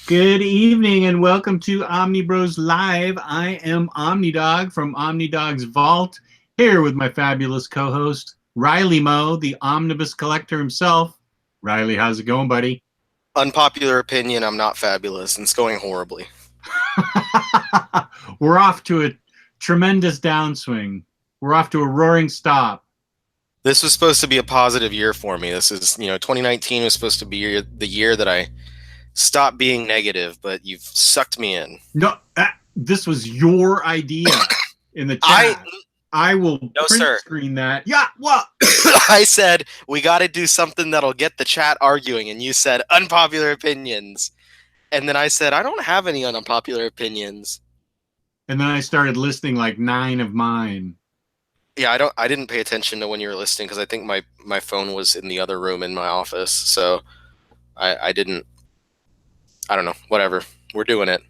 Good evening and welcome to Omnibroslive. I am Omnidog from Omnidog's Vault, here with my fabulous co-host, Ryley Mo, the Omnibus Collector himself. Ryley, how's it going, buddy? Unpopular opinion, I'm not fabulous, and it's going horribly. We're off to a tremendous downswing. We're off to a roaring stop. This was supposed to be a positive year for me. This is, 2019 was supposed to be the year that I stopped being negative, but you've sucked me in. No, this was your idea in the chat. I will print screen that. Yeah, what? I said, we got to do something that'll get the chat arguing, and you said, unpopular opinions. And then I said, I don't have any unpopular opinions. And then I started listing like 9 of mine. Yeah, I didn't pay attention to when you were listening because I think my phone was in the other room in my office, so I didn't. I don't know. Whatever. We're doing it.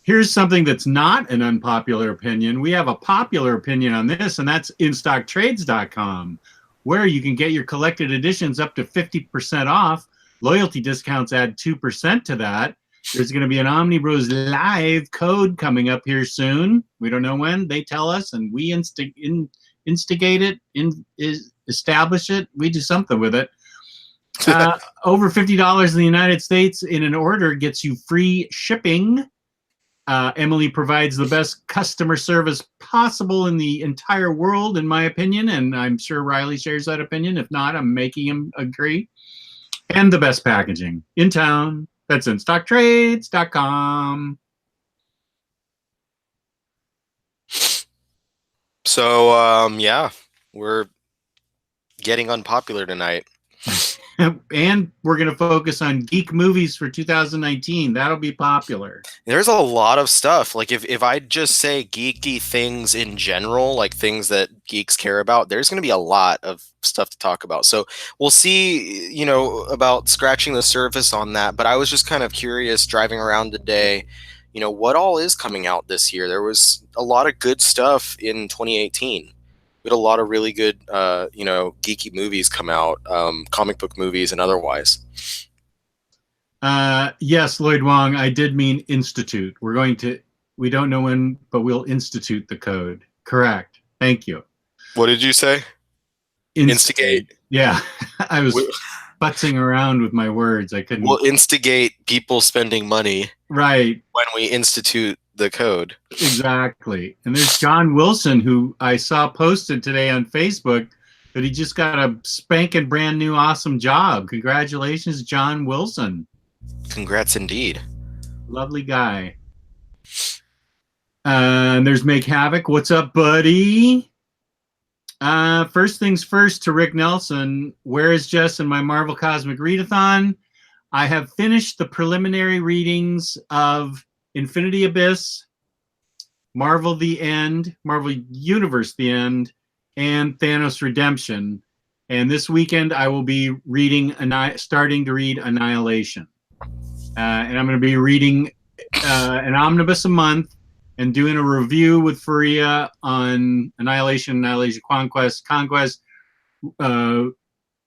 Here's something that's not an unpopular opinion. We have a popular opinion on this, and that's InStockTrades.com, where you can get your collected editions up to 50% off. Loyalty discounts add 2% to that. There's going to be an Omnibroslive code coming up here soon. We don't know when. They tell us, and we instigate it, establish it. We do something with it. Over $50 in the United States in an order gets you free shipping. Emily provides the best customer service possible in the entire world, in my opinion, and I'm sure Ryley shares that opinion. If not, I'm making him agree. And the best packaging in town. That's InStockTrades.com. So, yeah, we're getting unpopular tonight. And we're going to focus on geek movies for 2019. That'll be popular. There's a lot of stuff. Like if I just say geeky things in general, like things that geeks care about, there's going to be a lot of stuff to talk about. So we'll see, about scratching the surface on that. But I was just kind of curious driving around today, what all is coming out this year. There was a lot of good stuff in 2018. We had a lot of really good, geeky movies come out, comic book movies and otherwise. Yes, Lloyd Wong, I did mean institute. We don't know when, but we'll institute the code. Correct. Thank you. What did you say? Instigate. Yeah, I was futzing around with my words. I couldn't. We'll instigate people spending money. Right. When we institute the code. Exactly. And there's John Wilson, who I saw posted today on Facebook that he just got a spanking brand new awesome job. Congratulations, John Wilson. Congrats indeed. Lovely guy. And there's Make Havoc. What's up, buddy? First things first to Rick Nelson. Where is Jess and my Marvel Cosmic Readathon? I have finished the preliminary readings of Infinity Abyss, Marvel The End, Marvel Universe The End, and Thanos Redemption. And this weekend I will be starting to read Annihilation. And I'm going to be reading an omnibus a month and doing a review with Fariha on Annihilation, Conquest,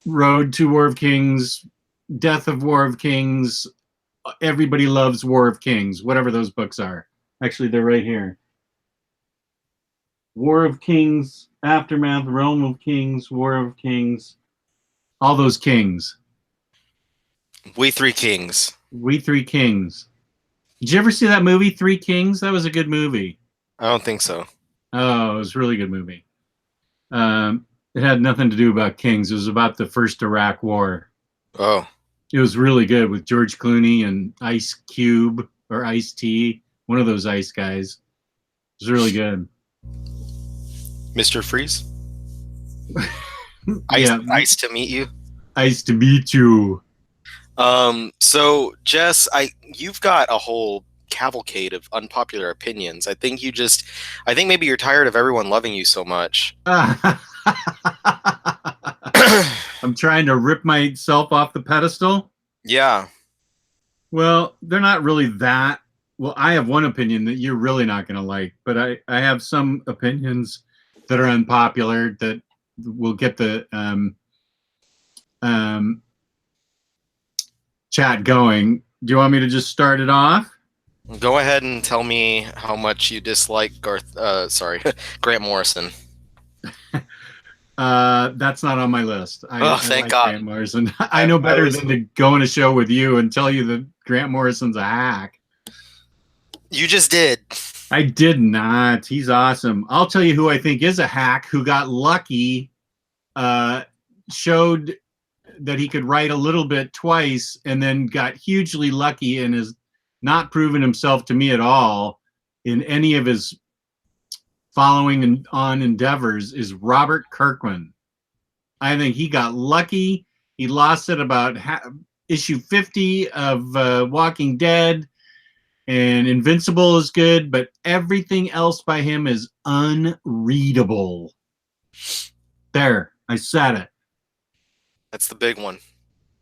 Road to War of Kings, Death of War of Kings, Everybody Loves War of Kings, whatever those books are. Actually, they're right here. War of Kings, Aftermath, Realm of Kings, War of Kings, all those kings. We Three Kings. We Three Kings. Did you ever see that movie, Three Kings? That was a good movie. I don't think so. Oh, it was a really good movie. It had nothing to do about kings. It was about the first Iraq War. Oh. It was really good with George Clooney and Ice Cube or Ice-T, one of those ice guys. It was really good. Mr. Freeze? Yeah. Nice to meet you. Nice to meet you. So Jess, you've got a whole cavalcade of unpopular opinions. I think maybe you're tired of everyone loving you so much. I'm trying to rip myself off the pedestal. Yeah. Well, they're not really that. Well, I have one opinion that you're really not going to like, but I have some opinions that are unpopular that will get the chat going. Do you want me to just start it off? Go ahead and tell me how much you dislike Grant Morrison. That's not on my list. Oh, I thank like God. Grant Morrison. I know better than to go on a show with you and tell you that Grant Morrison's a hack. You just did. I did not. He's awesome. I'll tell you who I think is a hack, who got lucky, showed that he could write a little bit twice, and then got hugely lucky and has not proven himself to me at all in any of his following on endeavors, is Robert Kirkman. I think he got lucky. He lost at about issue 50 of Walking Dead, and Invincible is good, but everything else by him is unreadable. There, I said it. That's the big one.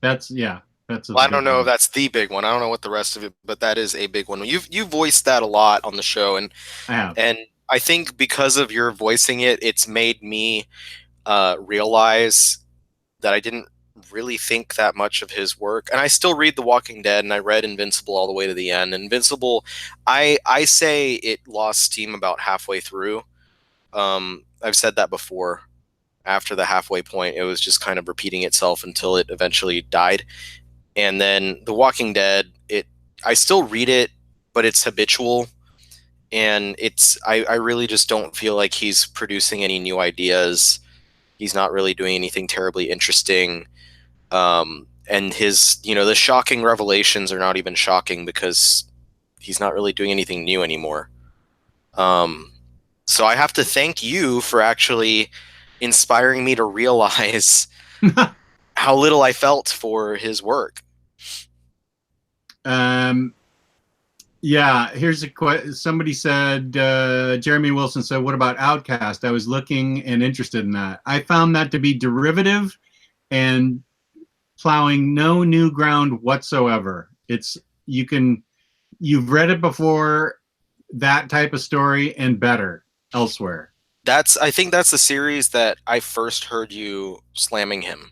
That's I don't know if that's the big one. I don't know what the rest of it, but that is a big one. You voiced that a lot on the show, and I have. And I think because of your voicing it, it's made me realize that I didn't really think that much of his work. And I still read The Walking Dead, and I read Invincible all the way to the end. Invincible, I say it lost steam about halfway through. I've said that before. After the halfway point, it was just kind of repeating itself until it eventually died. And then The Walking Dead, I still read it, but it's habitual. And I really just don't feel like he's producing any new ideas. He's not really doing anything terribly interesting. And his, the shocking revelations are not even shocking because he's not really doing anything new anymore. So I have to thank you for actually inspiring me to realize how little I felt for his work. Yeah, here's a question. Somebody said, Jeremy Wilson said, what about Outcast? I was looking and interested in that. I found that to be derivative and plowing no new ground whatsoever. You've read it before, that type of story, and better elsewhere. I think that's the series that I first heard you slamming him.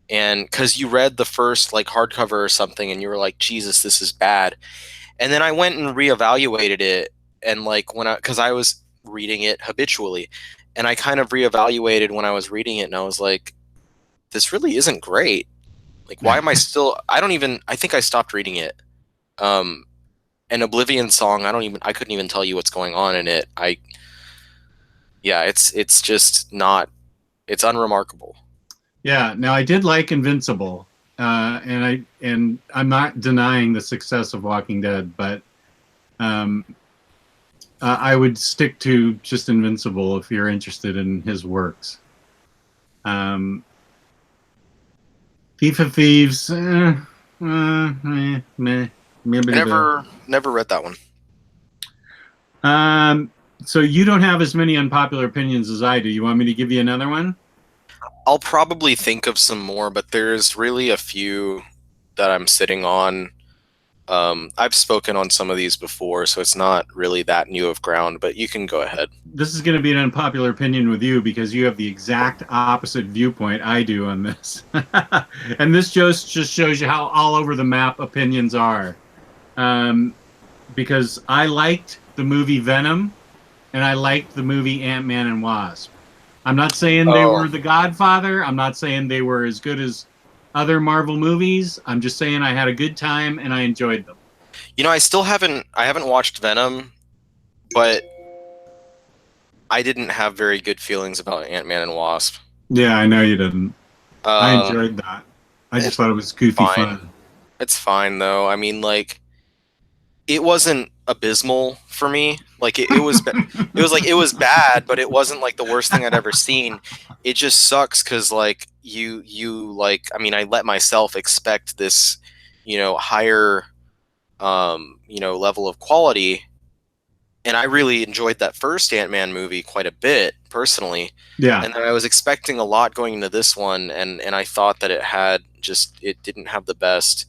And because you read the first hardcover or something and you were like, Jesus, this is bad. And then I went and reevaluated it, and because I was reading it habitually, and I kind of reevaluated when I was reading it, and I was like, this really isn't great. Why am I still? I think I stopped reading it. An Oblivion Song, I couldn't even tell you what's going on in it. It's just not. It's unremarkable. Yeah. Now I did like Invincible. And I'm not denying the success of Walking Dead, but I would stick to just Invincible if you're interested in his works. Thief of Thieves, never read that one. So you don't have as many unpopular opinions as I do. You want me to give you another one? I'll probably think of some more, but there's really a few that I'm sitting on. I've spoken on some of these before, so it's not really that new of ground, but you can go ahead. This is going to be an unpopular opinion with you because you have the exact opposite viewpoint I do on this. And this just shows you how all over the map opinions are. Because I liked the movie Venom, and I liked the movie Ant-Man and Wasp. I'm not saying they were The Godfather. I'm not saying they were as good as other Marvel movies. I'm just saying I had a good time and I enjoyed them. I haven't watched Venom, but I didn't have very good feelings about Ant-Man and Wasp. Yeah, I know you didn't. I enjoyed that. I just thought it was goofy fun. It's fine though. I mean, it wasn't abysmal for me. It was bad, but it wasn't the worst thing I'd ever seen. It just sucks because I let myself expect this, higher, level of quality, and I really enjoyed that first Ant-Man movie quite a bit personally. Yeah. And then I was expecting a lot going into this one, and I thought that it didn't have the best,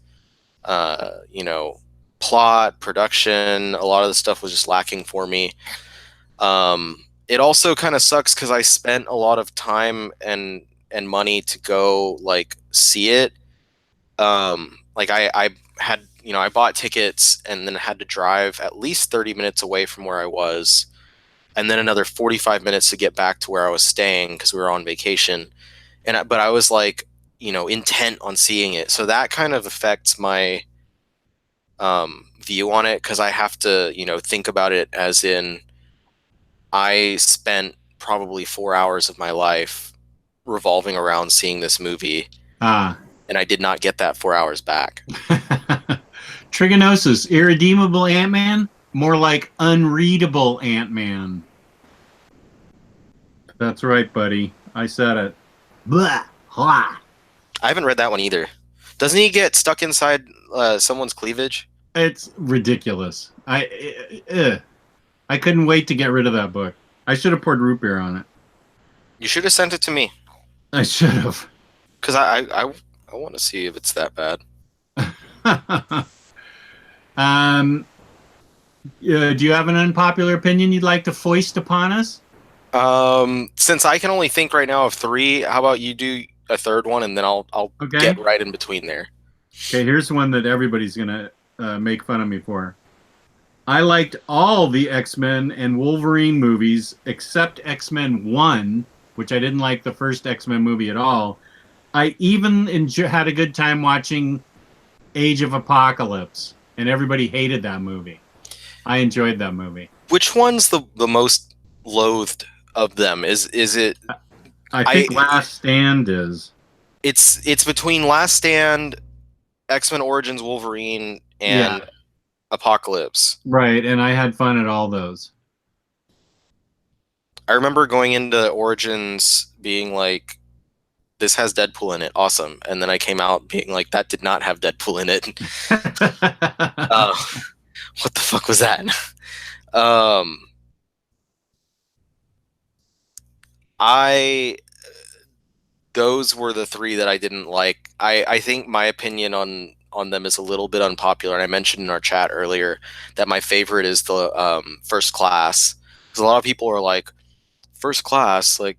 plot, production. A lot of the stuff was just lacking for me. It also kind of sucks because I spent a lot of time and money to go see it. like I had, I bought tickets and then had to drive at least 30 minutes away from where I was, and then another 45 minutes to get back to where I was staying because we were on vacation. But I was like, intent on seeing it. So that kind of affects my view on it, because I have to, think about it as in I spent probably 4 hours of my life revolving around seeing this movie, and I did not get that 4 hours back. Trigonosis, irredeemable Ant-Man, more like unreadable Ant-Man. That's right, buddy. I said it. Blah, blah. I haven't read that one either. Doesn't he get stuck inside someone's cleavage? It's ridiculous. I couldn't wait to get rid of that book. I should have poured root beer on it. You should have sent it to me. I should have. Because I want to see if it's that bad. Do you have an unpopular opinion you'd like to foist upon us? Since I can only think right now of 3, how about you do a third one, and then I'll get right in between there. Okay, here's one that everybody's gonna make fun of me for. I liked all the X-Men and Wolverine movies except X-Men 1, which I didn't like the first X-Men movie at all. I even had a good time watching Age of Apocalypse, and everybody hated that movie. I enjoyed that movie. Which one's the most loathed of them? Is it? I think Last Stand is. It's between Last Stand, X-Men Origins Wolverine, and Apocalypse. Right, and I had fun at all those. I remember going into Origins being like, this has Deadpool in it, awesome. And then I came out being like, that did not have Deadpool in it. What the fuck was that? Those were the 3 that I didn't like. I think my opinion on them is a little bit unpopular. And I mentioned in our chat earlier that my favorite is the First Class. Because a lot of people are like, First Class, like,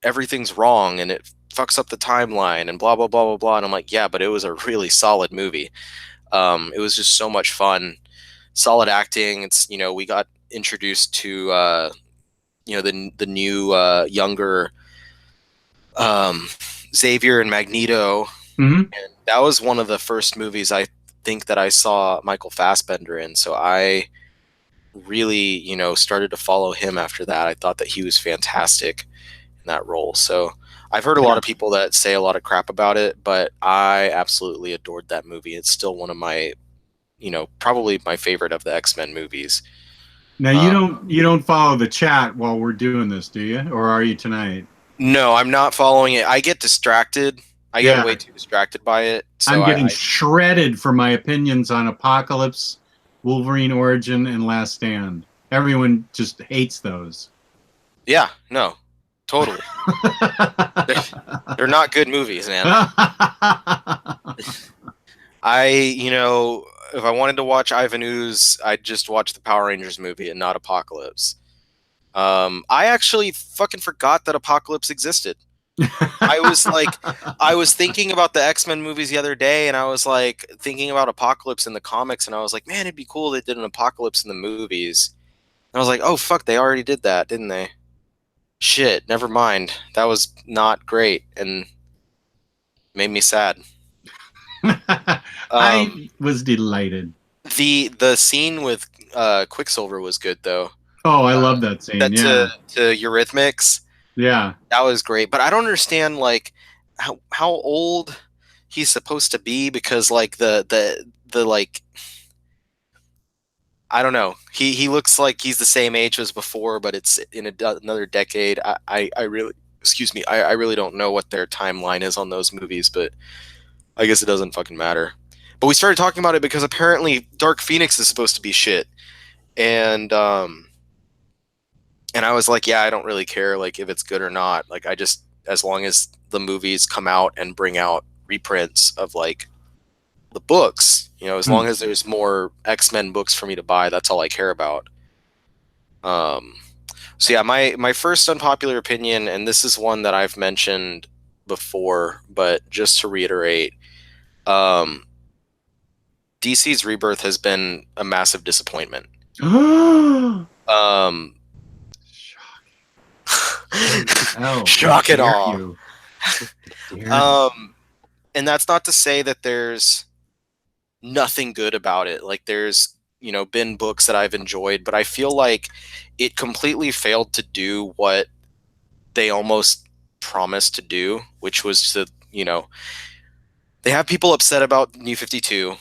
everything's wrong and it fucks up the timeline and blah, blah, blah, blah, blah. And I'm like, yeah, but it was a really solid movie. It was just so much fun. Solid acting. It's, we got introduced to, the new, younger Xavier and Magneto. Mm-hmm. And that was one of the first movies I think that I saw Michael Fassbender in. So I really, started to follow him after that. I thought that he was fantastic in that role. So I've heard a lot of people that say a lot of crap about it, but I absolutely adored that movie. It's still one of my, probably my favorite of the X-Men movies. Now you don't follow the chat while we're doing this, do you? Or are you tonight? No, I'm not following it. I get distracted. I get way too distracted by it. So I'm getting shredded for my opinions on Apocalypse, Wolverine Origin, and Last Stand. Everyone just hates those. Yeah, no, totally. They're not good movies, man. If I wanted to watch Ivan Ooze, I'd just watch the Power Rangers movie and not Apocalypse. I actually fucking forgot that Apocalypse existed. I was thinking about the X-Men movies the other day, and I was like thinking about Apocalypse in the comics, and I was like, man, it'd be cool if they did an Apocalypse in the movies. And I was like, oh fuck, they already did that, didn't they? Shit, never mind. That was not great and made me sad. I was delighted. The scene with Quicksilver was good though. Oh, I love that scene. To Eurythmics. Yeah, that was great. But I don't understand like how old he's supposed to be, because like the like, I don't know. He looks like he's the same age as before, but it's in another decade. I really, excuse me, I really don't know what their timeline is on those movies, but I guess it doesn't fucking matter. But we started talking about it because apparently Dark Phoenix is supposed to be shit. And I was like, yeah, I don't really care like if it's good or not. Like, I just, as long as the movies come out and bring out reprints of like the books, as long as there's more X-Men books for me to buy, that's all I care about. So yeah, my first unpopular opinion, and this is one that I've mentioned before, but just to reiterate, DC's Rebirth has been a massive disappointment. Oh, Shock and awe. you. Dare you. And that's not to say that there's nothing good about it. Like there's, you know, been books that I've enjoyed, but I feel like it completely failed to do what they almost promised to do, which was to, you know, they have people upset about New 52,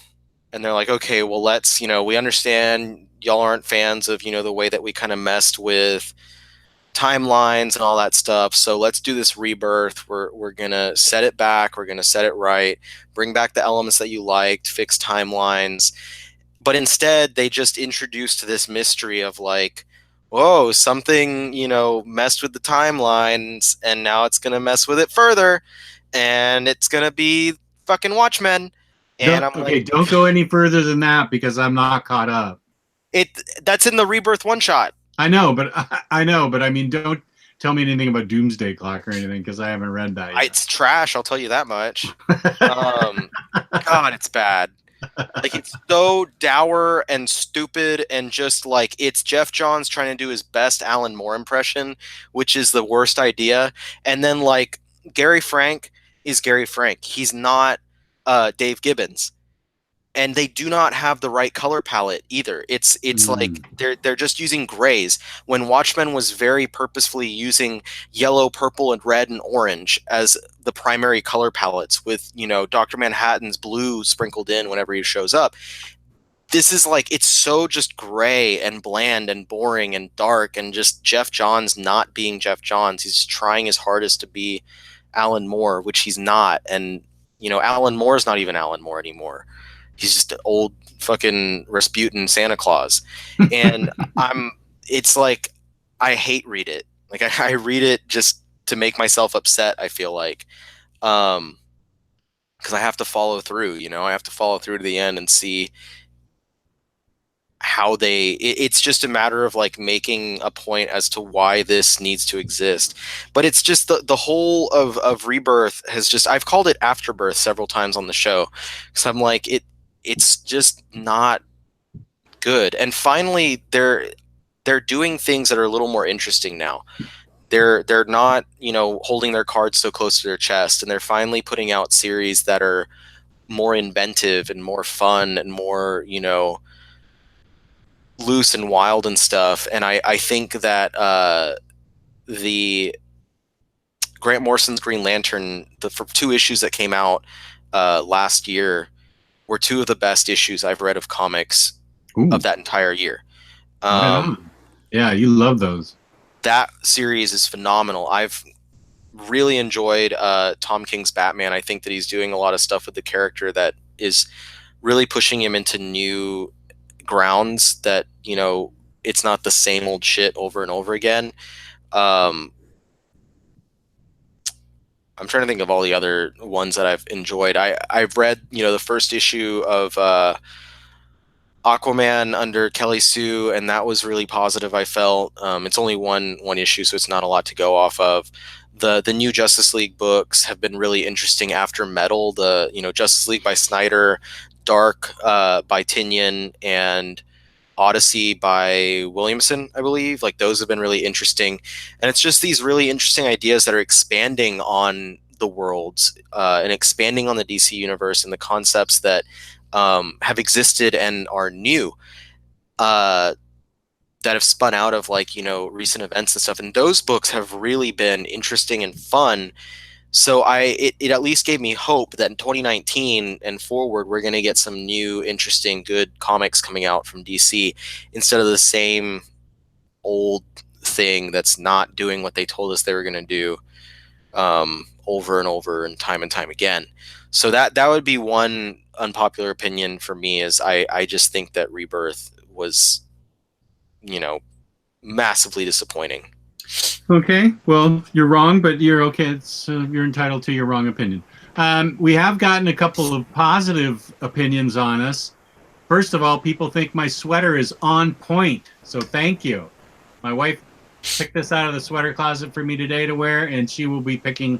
and they're like, okay, well, let's, you know, we understand y'all aren't fans of, you know, the way that we kind of messed with timelines and all that stuff. So let's do this rebirth. We're gonna set it back. We're gonna set it right. Bring back the elements that you liked. Fix timelines. But instead, they just introduced this mystery of like, whoa, something, you know, messed with the timelines, and now it's gonna mess with it further, and it's gonna be fucking Watchmen. And Don't go any further than that because I'm not caught up. That's in the Rebirth one shot. I know, but I mean, don't tell me anything about Doomsday Clock or anything because I haven't read that yet. It's trash, I'll tell you that much. God, it's bad. Like, it's so dour and stupid, and just like, it's Jeff Johns trying to do his best Alan Moore impression, which is the worst idea. And then, like, Gary Frank is Gary Frank. He's not Dave Gibbons. And they do not have the right color palette either. It's like they're just using grays when Watchmen was very purposefully using yellow, purple, and red and orange as the primary color palettes, with, you know, Dr. Manhattan's blue sprinkled in whenever he shows up. This is like, it's so just gray and bland and boring and dark, and just Jeff Johns not being Jeff Johns. He's trying his hardest to be Alan Moore, which he's not. And, you know, Alan Moore is not even Alan Moore anymore. He's just an old fucking Rasputin Santa Claus. And it's like, I hate read it. Like, I read it just to make myself upset, I feel like. Because I have to follow through, you know? I have to follow through to the end and see how it's just a matter of like making a point as to why this needs to exist. But it's just the whole of Rebirth has just, I've called it Afterbirth several times on the show, because I'm like, it's just not good. And finally, they're doing things that are a little more interesting now. They're not, you know, holding their cards so close to their chest, and they're finally putting out series that are more inventive and more fun and more, you know, loose and wild and stuff. And I think that the Grant Morrison's Green Lantern, the 2 issues that came out last year, were 2 of the best issues I've read of comics of that entire year. Yeah, you love those. That series is phenomenal. I've really enjoyed Tom King's Batman. I think that he's doing a lot of stuff with the character that is really pushing him into new grounds, that, you know, it's not the same old shit over and over again. I'm trying to think of all the other ones that I've enjoyed. I've read, you know, the first issue of Aquaman under Kelly Sue, and that was really positive, I felt. It's only one issue, so it's not a lot to go off of. The new Justice League books have been really interesting after Metal. The, you know, Justice League by Snyder, Dark by Tynion, and Odyssey by Williamson, I believe. Like, those have been really interesting. And it's just these really interesting ideas that are expanding on the worlds and expanding on the DC universe and the concepts that have existed and are new, that have spun out of, like, you know, recent events and stuff. And those books have really been interesting and fun. So it at least gave me hope that in 2019 and forward, we're going to get some new, interesting, good comics coming out from DC, instead of the same old thing that's not doing what they told us they were going to do over and over and time again. So that would be one unpopular opinion for me, is I just think that Rebirth was, you know, massively disappointing. Okay, well, you're wrong, but you're okay. You're entitled to your wrong opinion. We have gotten a couple of positive opinions on us. First of all, people think my sweater is on point, so thank you. My wife picked this out of the sweater closet for me today to wear, and she will be picking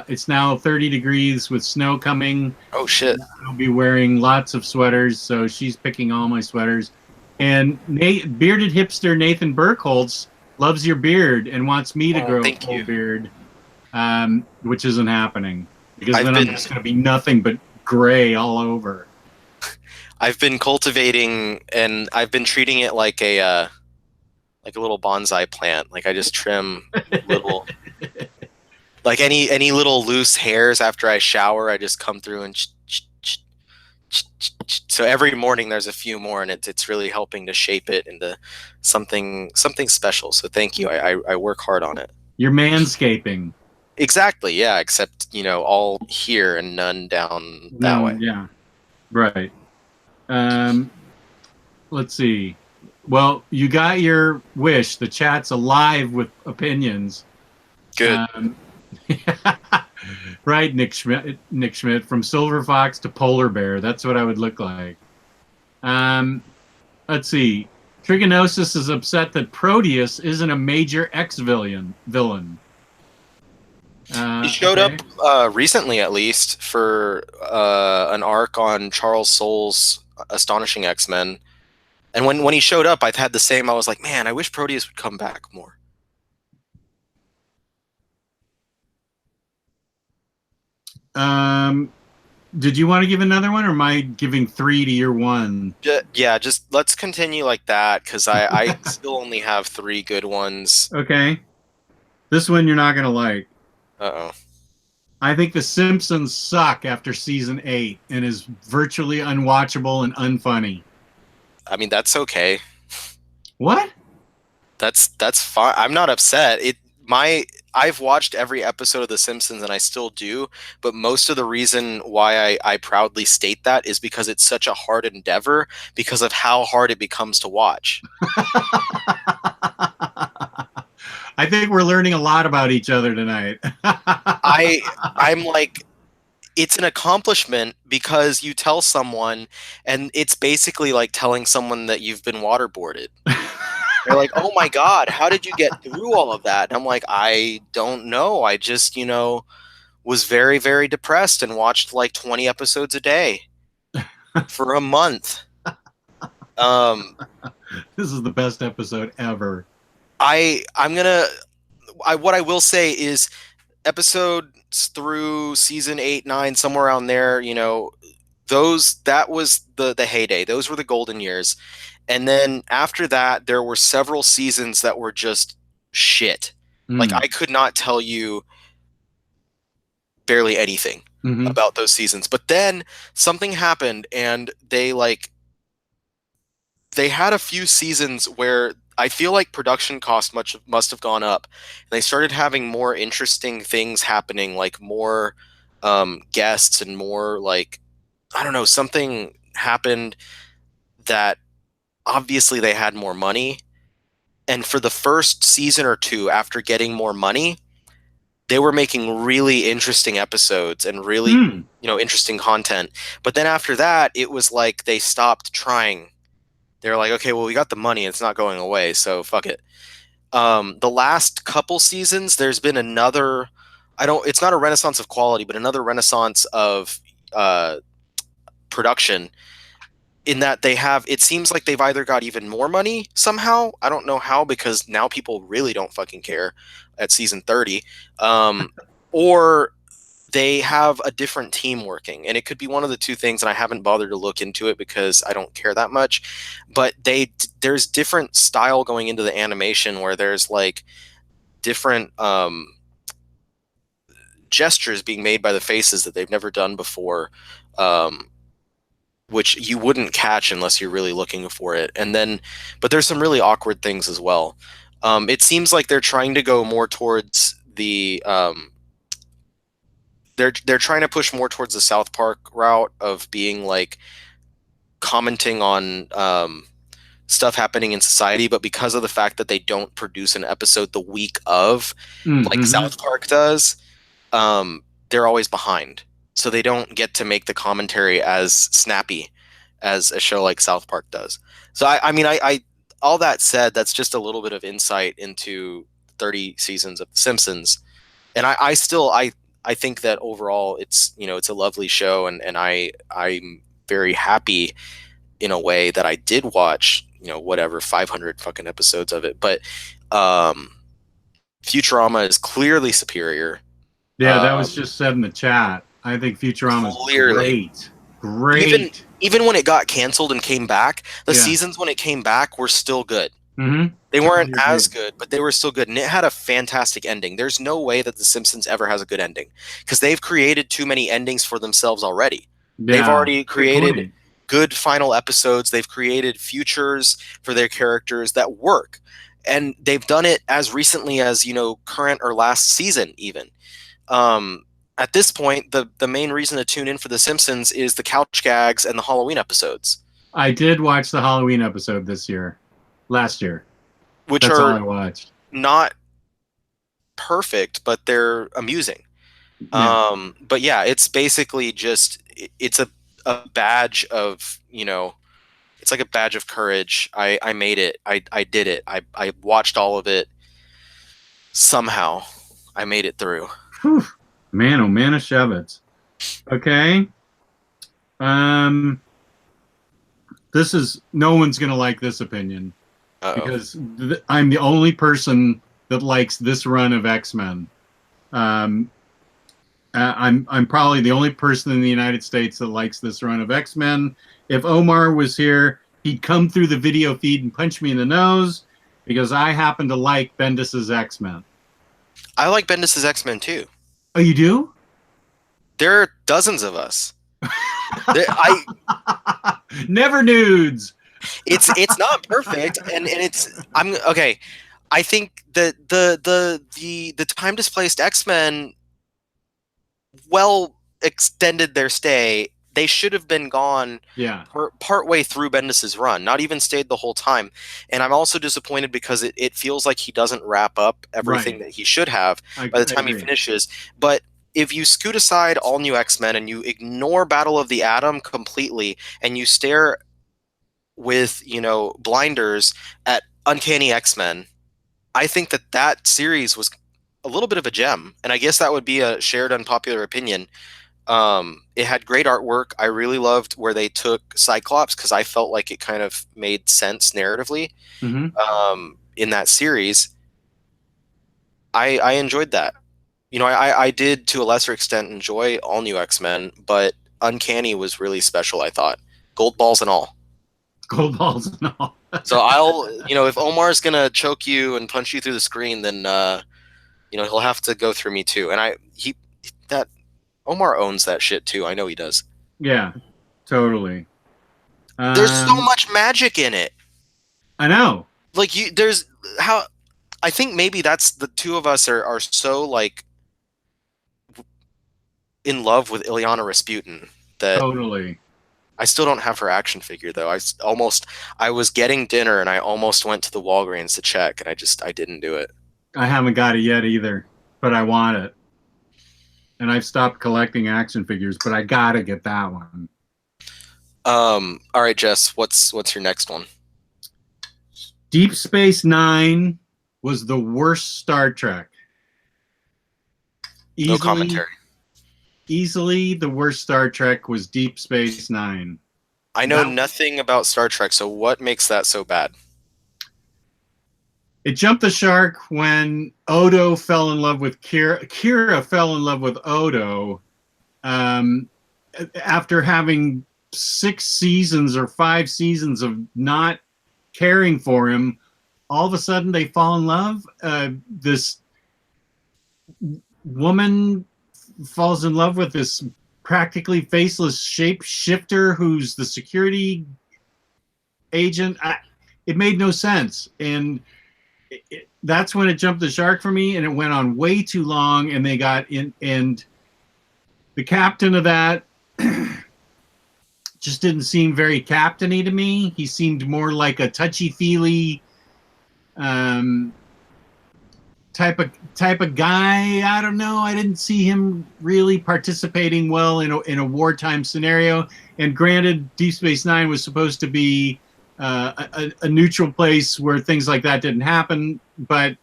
It's now 30 degrees with snow coming. Oh shit. I'll be wearing lots of sweaters, so she's picking all my sweaters. And bearded hipster Nathan Burkholz loves your beard and wants me to grow a Thank full you. beard, which isn't happening because I'm just going to be nothing but gray all over. I've been cultivating, and I've been treating it like a little bonsai plant. Like I just trim little, like any little loose hairs after I shower. I just come through and so every morning there's a few more, and it's really helping to shape it into something special. So thank you. I work hard on it. You're manscaping. Exactly. Yeah. Except all here and none down that way. Yeah. Right. Let's see. Well, you got your wish. The chat's alive with opinions. Good. Right, Nick Schmidt, from Silver Fox to Polar Bear. That's what I would look like. Let's see. Trigonosis is upset that Proteus isn't a major X-villain. He showed up recently, at least, for an arc on Charles Soule's Astonishing X-Men. And when he showed up, I had the same. I was like, man, I wish Proteus would come back more. Did you want to give another one, or am I giving 3 to your 1? Yeah, just let's continue like that, because I still only have 3 good ones. Okay. This one you're not going to like. Uh-oh. I think The Simpsons suck after season 8 and is virtually unwatchable and unfunny. I mean, that's okay. What? That's fine. I'm not upset. I've watched every episode of The Simpsons, and I still do, but most of the reason why I proudly state that is because it's such a hard endeavor because of how hard it becomes to watch. I think we're learning a lot about each other tonight. I'm like, it's an accomplishment because you tell someone, and it's basically like telling someone that you've been waterboarded. They're like, oh my God, how did you get through all of that? And I'm like, I don't know. I just, was very, very depressed and watched like 20 episodes a day for a month. This is the best episode ever. What I will say is episodes through season 8, 9, somewhere around there, that was the heyday. Those were the golden years. And then after that, there were several seasons that were just shit. Like I could not tell you barely anything about those seasons. But then something happened, and they had a few seasons where I feel like production cost must have gone up. And they started having more interesting things happening, like more guests and more I don't know, something happened that obviously they had more money. And for the first season or two, after getting more money, they were making really interesting episodes and really, interesting content. But then after that, it was like they stopped trying. They're like, okay, well, we got the money. It's not going away, so fuck it. The last couple seasons, there's been another, it's not a renaissance of quality, but another renaissance of production, in that it seems like they've either got even more money somehow. I don't know how, because now people really don't fucking care at season 30. Or they have a different team working, and it could be one of the two things, and I haven't bothered to look into it because I don't care that much. But there's different style going into the animation, where there's like different gestures being made by the faces that they've never done before, which you wouldn't catch unless you're really looking for it. But there's some really awkward things as well. It seems like they're trying to go more towards the they're trying to push more towards the South Park route of being like commenting on stuff happening in society, but because of the fact that they don't produce an episode the week of, like South Park does, they're always behind. So they don't get to make the commentary as snappy as a show like South Park does. So I all that said, that's just a little bit of insight into 30 seasons of The Simpsons. And I I think that overall it's it's a lovely show, and I'm very happy in a way that I did watch whatever 500 fucking episodes of it, but um, Futurama is clearly superior. Yeah, that was just said in the chat. I think Futurama is Clearly. great. Even when it got canceled and came back, the Yeah. seasons when it came back were still good. Mm-hmm. They weren't Totally as agree. good, but they were still good, and it had a fantastic ending. There's no way that The Simpsons ever has a good ending because they've created too many endings for themselves already. Yeah, They've already good created point. good final episodes. They've created futures for their characters that work, and they've done it as recently as current or last season even. At this point, the main reason to tune in for The Simpsons is the couch gags and the Halloween episodes, I did watch the Halloween episode last year. which That's all I are watched. not perfect, but they're amusing. Yeah. But yeah, it's basically just it's a badge of it's like a badge of courage. I made it. I did it. I watched all of it. Somehow I made it through. Whew. Man, oh man, of Shevitz. Okay. This is no one's gonna like this opinion because I'm the only person that likes this run of X-Men. I'm probably the only person in the United States that likes this run of X-Men. If Omar was here, he'd come through the video feed and punch me in the nose because I happen to like Bendis's X-Men. I like Bendis's X-Men too. Oh, you do? There are dozens of us. Never nudes. It's not perfect, and I'm okay. I think that the time displaced X-Men well extended their stay. They should have been gone partway through Bendis's run, not even stayed the whole time. And I'm also disappointed because it feels like he doesn't wrap up everything that he should have by the time he finishes. But if you scoot aside All New X-Men and you ignore Battle of the Atom completely and you stare with, blinders at Uncanny X-Men, I think that series was a little bit of a gem. And I guess that would be a shared unpopular opinion. It had great artwork. I really loved where they took Cyclops because I felt like it kind of made sense narratively in that series. I enjoyed that. I did to a lesser extent enjoy All New X-Men, but Uncanny was really special, I thought. Gold balls and all. Gold balls and all. So if Omar's gonna choke you and punch you through the screen, then he'll have to go through me too. And Omar owns that shit too. I know he does. Yeah, totally. There's so much magic in it. I know. Like I think maybe that's the two of us are so like in love with Ilyana Rasputin that totally. I still don't have her action figure though. I was getting dinner and I almost went to the Walgreens to check and I didn't do it. I haven't got it yet either, but I want it. And I've stopped collecting action figures, but I gotta get that one. All right, Jess, what's your next one? Deep Space was the worst Star Trek. No commentary. Easily the worst Star Trek was Deep Space Nine. I know nothing about Star Trek, so what makes that so bad? It jumped the shark when Odo fell in love with Kira. Kira fell in love with Odo after having 6 seasons or 5 seasons of not caring for him. All of a sudden, they fall in love. This woman falls in love with this practically faceless shapeshifter who's the security agent. It made no sense. And that's when it jumped the shark for me, and it went on way too long, and they got in, and the captain of that just didn't seem very captain-y to me. He seemed more like a touchy-feely type of guy. I don't know. I didn't see him really participating well in a wartime scenario. And granted, Deep Space Nine was supposed to be a neutral place where things like that didn't happen, but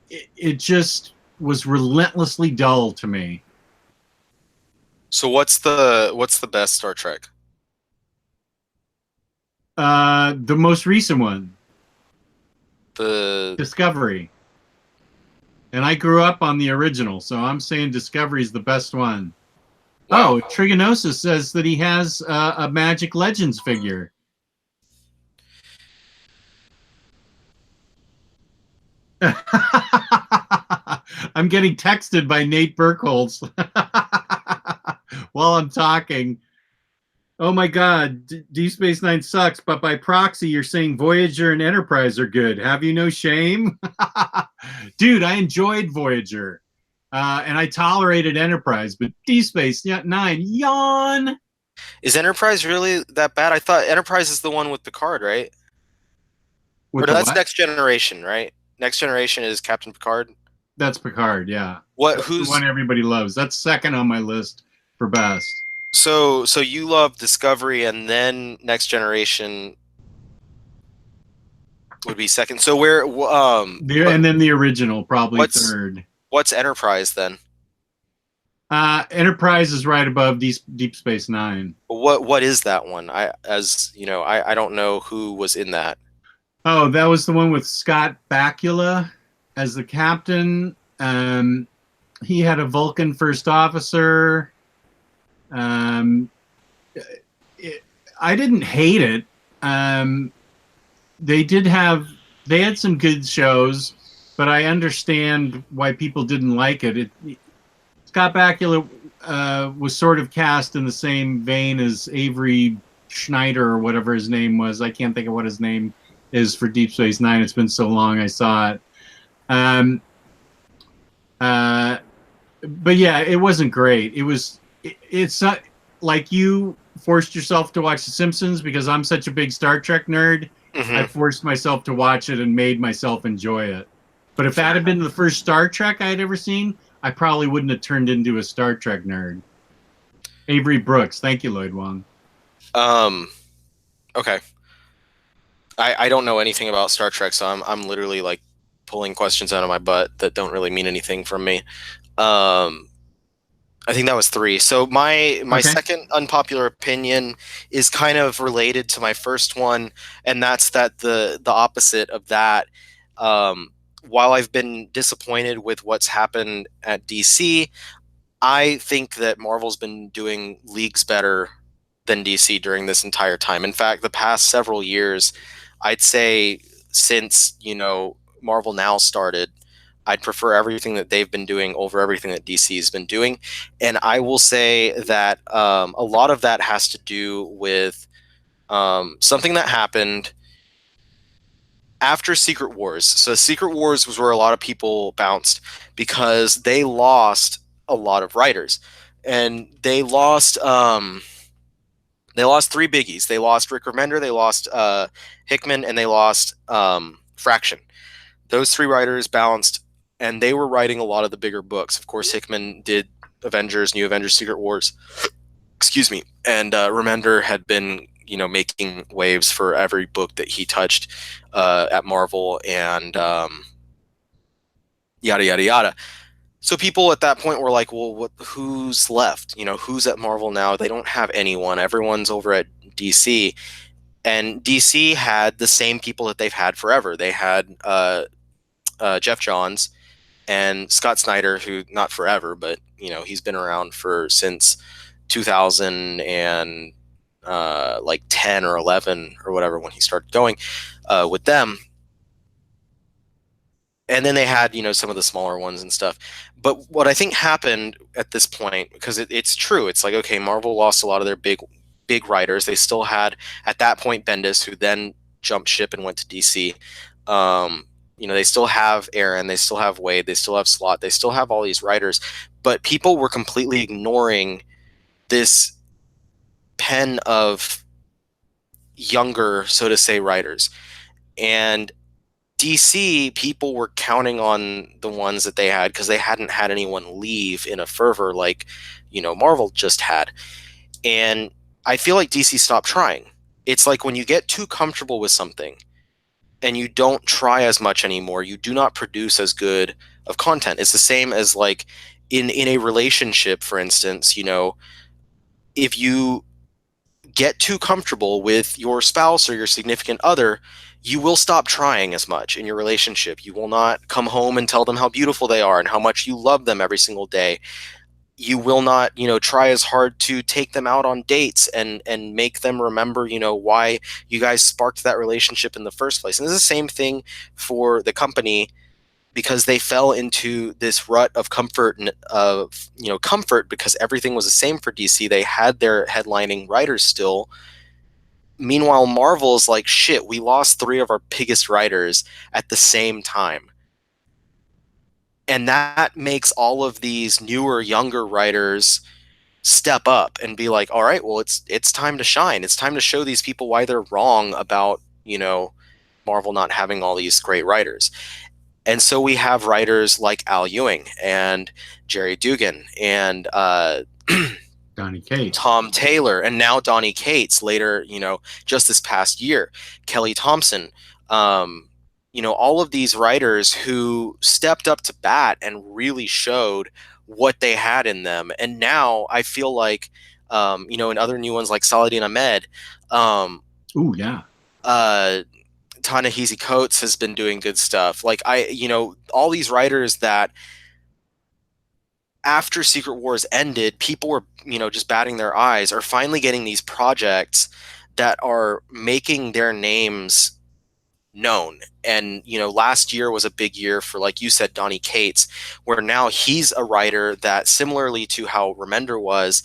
it just was relentlessly dull to me. So what's the best Star Trek? The most recent one, The Discovery. And I grew up on the original, so I'm saying Discovery is the best one. Wow. Oh, Trigonosis says that he has a Magic Legends figure. I'm getting texted by Nate Burkholz while I'm talking. Oh my God, Deep Space Nine sucks, but by proxy, you're saying Voyager and Enterprise are good. Have you no shame? Dude, I enjoyed Voyager, and I tolerated Enterprise, but Deep Space Nine, yawn. Is Enterprise really that bad? I thought Enterprise is the one with Picard, right? With Or the no, that's what? Next Generation, right? Next Generation is Captain Picard. That's Picard, yeah. What? That's the one everybody loves. That's second on my list for best. So you love Discovery, and then Next Generation would be second. So And then the original, probably third. What's Enterprise then? Enterprise is right above Deep Space Nine. What is that one? I don't know who was in that. Oh, that was the one with Scott Bakula as the captain. He had a Vulcan first officer. I didn't hate it. They had some good shows, but I understand why people didn't like it. Scott Bakula was sort of cast in the same vein as Avery Schneider or whatever his name was. I can't think of what his name is for Deep Space Nine. It's been so long I saw it. But yeah, it wasn't great. It's not like you forced yourself to watch The Simpsons because I'm such a big Star Trek nerd. Mm-hmm. I forced myself to watch it and made myself enjoy it. But if that had been the first Star Trek I'd ever seen, I probably wouldn't have turned into a Star Trek nerd. Avery Brooks. Thank you, Lloyd Wong. Okay. I don't know anything about Star Trek, so I'm literally like pulling questions out of my butt that don't really mean anything from me. I think that was 3. So my second unpopular opinion is kind of related to my first one, and that's that the opposite of that. While I've been disappointed with what's happened at DC, I think that Marvel's been doing leagues better than DC during this entire time. In fact, the past several years, I'd say since, Marvel Now started, I'd prefer everything that they've been doing over everything that DC has been doing. And I will say that a lot of that has to do with something that happened after Secret Wars. So Secret Wars was where a lot of people bounced because they lost a lot of writers. And they lost 3 biggies. They lost Rick Remender, they lost Hickman, and they lost Fraction. Those 3 writers bounced, and they were writing a lot of the bigger books. Of course, Hickman did Avengers, New Avengers, Secret Wars. Excuse me. And Remender had been, making waves for every book that he touched at Marvel, and yada, yada, yada. So people at that point were like, well, who's left? Who's at Marvel now? They don't have anyone. Everyone's over at DC. And DC had the same people that they've had forever. They had Jeff Johns and Scott Snyder, who not forever, but he's been around since 2010 or 11 or whatever when he started going with them. And then they had some of the smaller ones and stuff. But what I think happened at this point, because it's true, it's like, okay, Marvel lost a lot of their big writers. They still had at that point Bendis, who then jumped ship and went to DC. They still have Aaron, they still have Wade, they still have Slott, they still have all these writers, but people were completely ignoring this pen of younger, so to say, writers. And DC, people were counting on the ones that they had because they hadn't had anyone leave in a fervor like, Marvel just had. And I feel like DC stopped trying. It's like when you get too comfortable with something and you don't try as much anymore, you do not produce as good of content. It's the same as like in a relationship, for instance, you know, if you get too comfortable with your spouse or your significant other, you will stop trying as much in your relationship. You will not come home and tell them how beautiful they are and how much you love them every single day. You will not, you know, try as hard to take them out on dates and make them remember, you know, why you guys sparked that relationship in the first place. And it's the same thing for the company, because they fell into this rut of comfort and of, you know, comfort because everything was the same for DC. They had their headlining writers still. Meanwhile, Marvel's like, shit, we lost 3 of our biggest writers at the same time. And that makes all of these newer, younger writers step up and be like, all right, well, it's time to shine. It's time to show these people why they're wrong about, you know, Marvel not having all these great writers. And so we have writers like Al Ewing and Jerry Dugan and Donny Cates, Tom Taylor, and now Donny Cates later, you know, just this past year, Kelly Thompson, you know, all of these writers who stepped up to bat and really showed what they had in them. And now I feel like, you know, in other new ones like Saladin Ahmed, ooh, yeah, Ta-Nehisi Coates has been doing good stuff. Like you know, all these writers that after Secret Wars ended, people were, you know, just batting their eyes, are finally getting these projects that are making their names known. And, you know, last year was a big year for, like you said, Donny Cates, where now he's a writer that, similarly to how Remender was,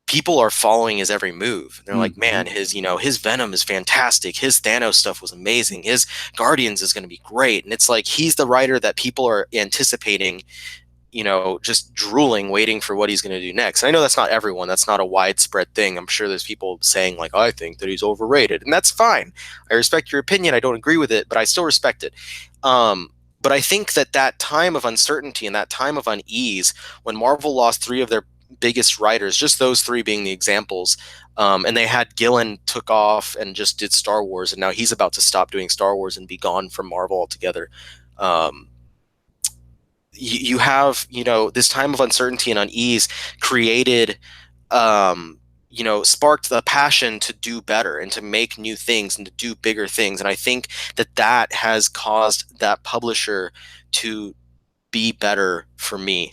people are following his every move. They're like, man, his, you know, his Venom is fantastic. His Thanos stuff was amazing. His Guardians is going to be great. And it's like, he's the writer that people are anticipating, you know, just drooling, waiting for what he's going to do next. And I know that's not everyone. That's not a widespread thing. I'm sure there's people saying like, I think that he's overrated, and that's fine. I respect your opinion. I don't agree with it, but I still respect it. But I think that that time of uncertainty and that time of unease, when Marvel lost 3 of their biggest writers, just those 3 being the examples, and they had Gillen took off and just did Star Wars, and now he's about to stop doing Star Wars and be gone from Marvel altogether. You have, you know, this time of uncertainty and unease created, you know, sparked the passion to do better and to make new things and to do bigger things. And I think that that has caused that publisher to be better for me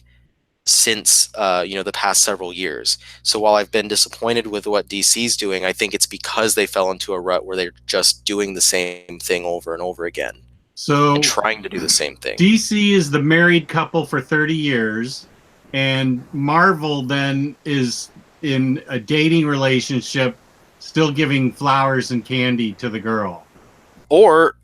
since, you know, the past several years. So while I've been disappointed with what DC's doing, I think it's because they fell into a rut where they're just doing the same thing over and over again. So and trying to do the same thing. DC is the married couple for 30 years, and Marvel then is in a dating relationship, still giving flowers and candy to the girl. Or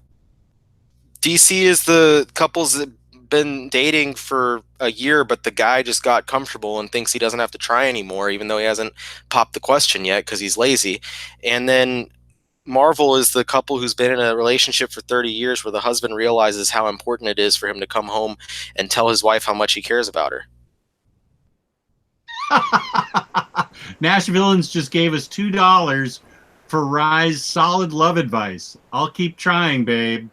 DC is the couples that been dating for a year, but the guy just got comfortable and thinks he doesn't have to try anymore, even though he hasn't popped the question yet because he's lazy. And then Marvel is the couple who's been in a relationship for 30 years where the husband realizes how important it is for him to come home and tell his wife how much he cares about her. Nash Villains just gave us $2 for Rye's solid love advice. I'll keep trying, babe.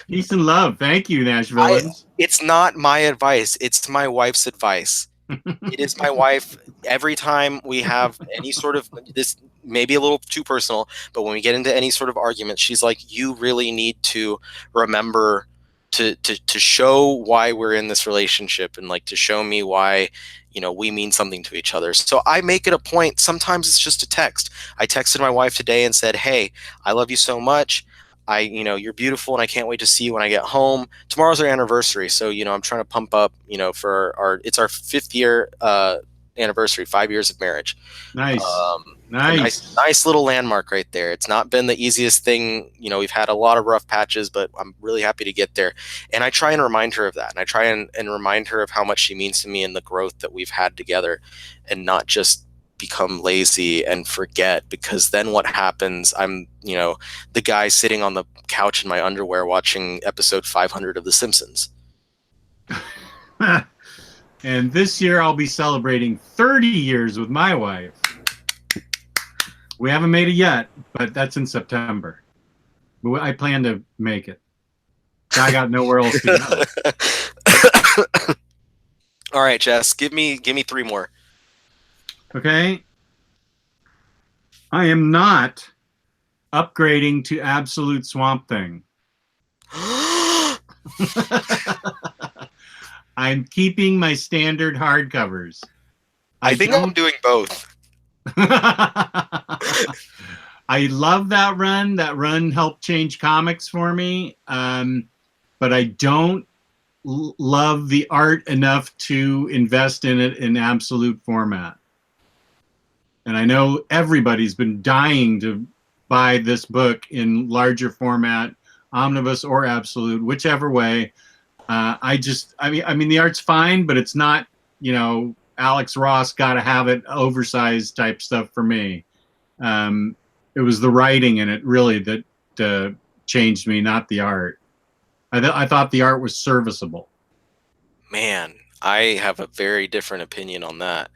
Peace and love. Thank you, Nash Villains. It's not my advice. It's my wife's advice. It is my wife. Every time we have any sort of this, maybe a little too personal, but when we get into any sort of argument, she's like, you really need to remember to show why we're in this relationship and like to show me why, you know, we mean something to each other. So I make it a point. Sometimes it's just a text. I texted my wife today and said, hey, I love you so much. You know, you're beautiful and I can't wait to see you when I get home. Tomorrow's our anniversary. So, you know, I'm trying to pump up, you know, for it's our 5th year anniversary, 5 years of marriage. Nice. Nice little landmark right there. It's not been the easiest thing. You know, we've had a lot of rough patches, but I'm really happy to get there. And I try and remind her of that. And I try and remind her of how much she means to me and the growth that we've had together, and not just become lazy and forget, because then what happens, I'm, you know, the guy sitting on the couch in my underwear watching episode 500 of The Simpsons. And this year I'll be celebrating 30 years with my wife. We haven't made it yet, but that's in September. I plan to make it. I got nowhere else to go. All right, Jess, give me 3 more. Okay. I am not upgrading to Absolute Swamp Thing. I'm keeping my standard hardcovers. I think I'm doing both. I love that run. That run helped change comics for me. But I don't love the art enough to invest in it in absolute format. And I know everybody's been dying to buy this book in larger format, omnibus or absolute, whichever way. I mean, the art's fine, but it's not, you know, Alex Ross got to have it oversized type stuff for me. It was the writing in it really that changed me, not the art. I thought the art was serviceable. Man, I have a very different opinion on that.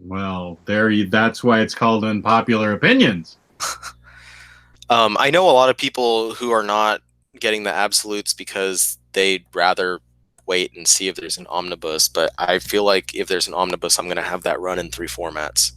Well, that's why it's called Unpopular Opinions. I know a lot of people who are not getting the absolutes because they'd rather wait and see if there's an omnibus, but I feel like if there's an omnibus, I'm going to have that run in 3 formats.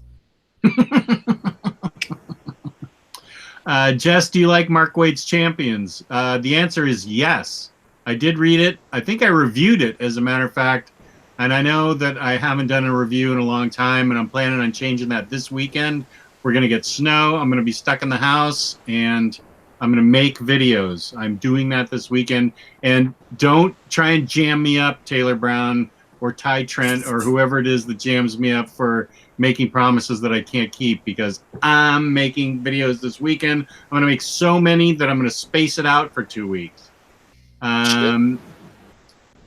Jess, do you like Mark Waid's Champions? The answer is yes. I did read it. I think I reviewed it, as a matter of fact. And I know that I haven't done a review in a long time, and I'm planning on changing that this weekend. We're going to get snow. I'm going to be stuck in the house, and I'm going to make videos. I'm doing that this weekend. And don't try and jam me up, Taylor Brown or Ty Trent or whoever it is that jams me up for making promises that I can't keep, because I'm making videos this weekend. I'm going to make so many that I'm going to space it out for 2 weeks.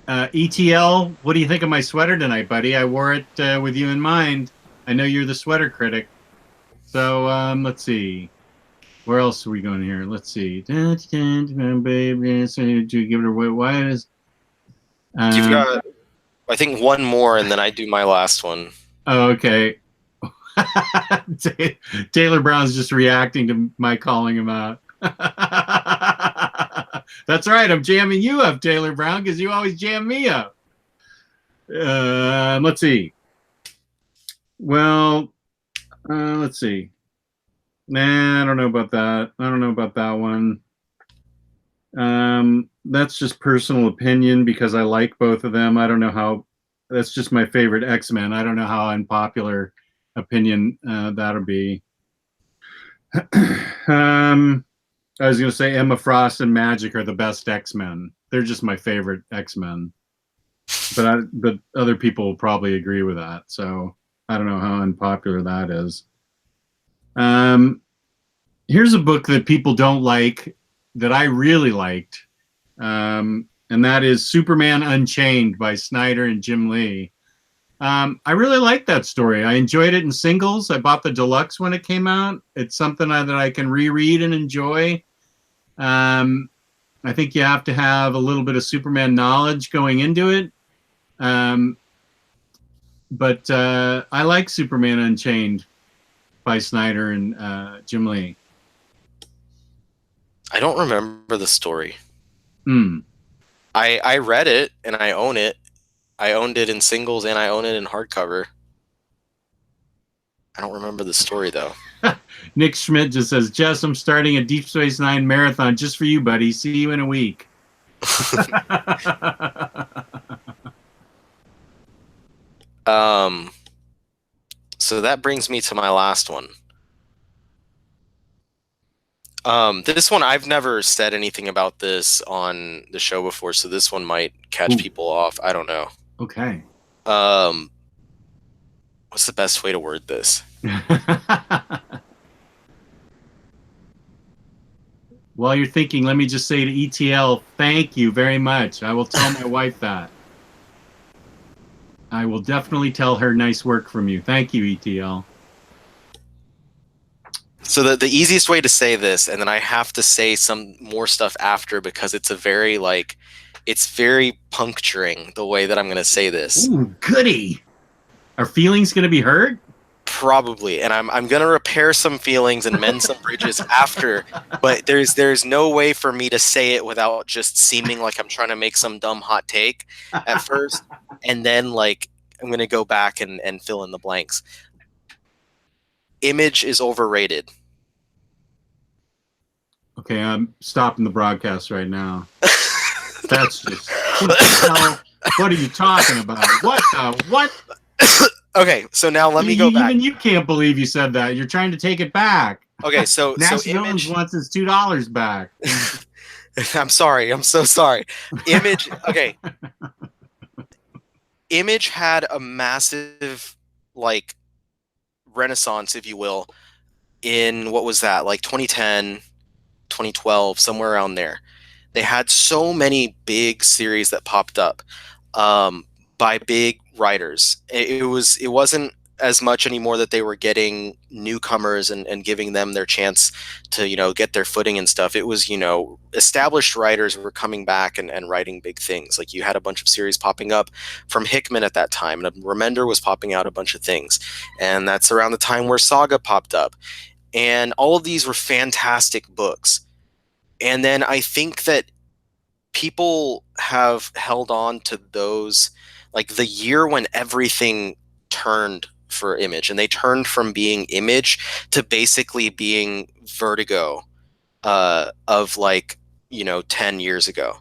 ETL, what do you think of my sweater tonight, buddy? I wore it with you in mind. I know you're the sweater critic. So let's see. Where else are we going here? Let's see. Baby, so do you give it away? Why is? You've got, I think, 1 more, and then I do my last one. Oh, okay. Taylor Brown's just reacting to my calling him out. That's right. I'm jamming you up, Taylor Brown, because you always jam me up. Let's see. Well, let's see. Nah, I don't know about that. I don't know about that one. That's just personal opinion because I like both of them. I don't know how. That's just my favorite X-Men. I don't know how unpopular opinion that'll be. I was going to say Emma Frost and Magic are the best X-Men. They're just my favorite X-Men. But other people will probably agree with that. So I don't know how unpopular that is. Here's a book that people don't like that I really liked. And that is Superman Unchained by Snyder and Jim Lee. I really liked that story. I enjoyed it in singles. I bought the deluxe when it came out. It's something that I can reread and enjoy. I think you have to have a little bit of Superman knowledge going into it. But I like Superman Unchained by Snyder and Jim Lee. I don't remember the story. Hmm. I read it and I own it. I owned it in singles and I own it in hardcover. I don't remember the story though. Nick Schmidt just says, Jess, I'm starting a Deep Space Nine marathon just for you, buddy. See you in a week. So that brings me to my last one. This one, I've never said anything about this on the show before, so this one might catch people off. I don't know. Okay. What's the best way to word this? While you're thinking, let me just say to ETL, thank you very much. I will tell my wife that. I will definitely tell her nice work from you. Thank you, ETL. So the easiest way to say this, and then I have to say some more stuff after because it's a very it's very puncturing the way that I'm going to say this. Ooh, goody. Are feelings going to be hurt? Probably, and I'm gonna repair some feelings and mend some bridges after, but there's no way for me to say it without just seeming like I'm trying to make some dumb hot take at first, and then like I'm gonna go back and fill in the blanks. Image is overrated. Okay, I'm stopping the broadcast right now. That's just what the hell? What are you talking about? What? Okay, so now let me go back. Even you can't believe you said that. You're trying to take it back. Okay, so Nash Image wants his $2 back. I'm sorry. I'm so sorry. Image. Okay. Image had a massive like renaissance, if you will, in what was that, like 2010, 2012, somewhere around there. They had so many big series that popped up by big writers. It wasn't as much anymore that they were getting newcomers and giving them their chance to, you know, get their footing and stuff. It was, you know, established writers were coming back and writing big things. Like you had a bunch of series popping up from Hickman at that time, and Remender was popping out a bunch of things. And that's around the time where Saga popped up. And all of these were fantastic books. And then I think that people have held on to those, like the year when everything turned for Image, and they turned from being Image to basically being Vertigo of like, you know, 10 years ago.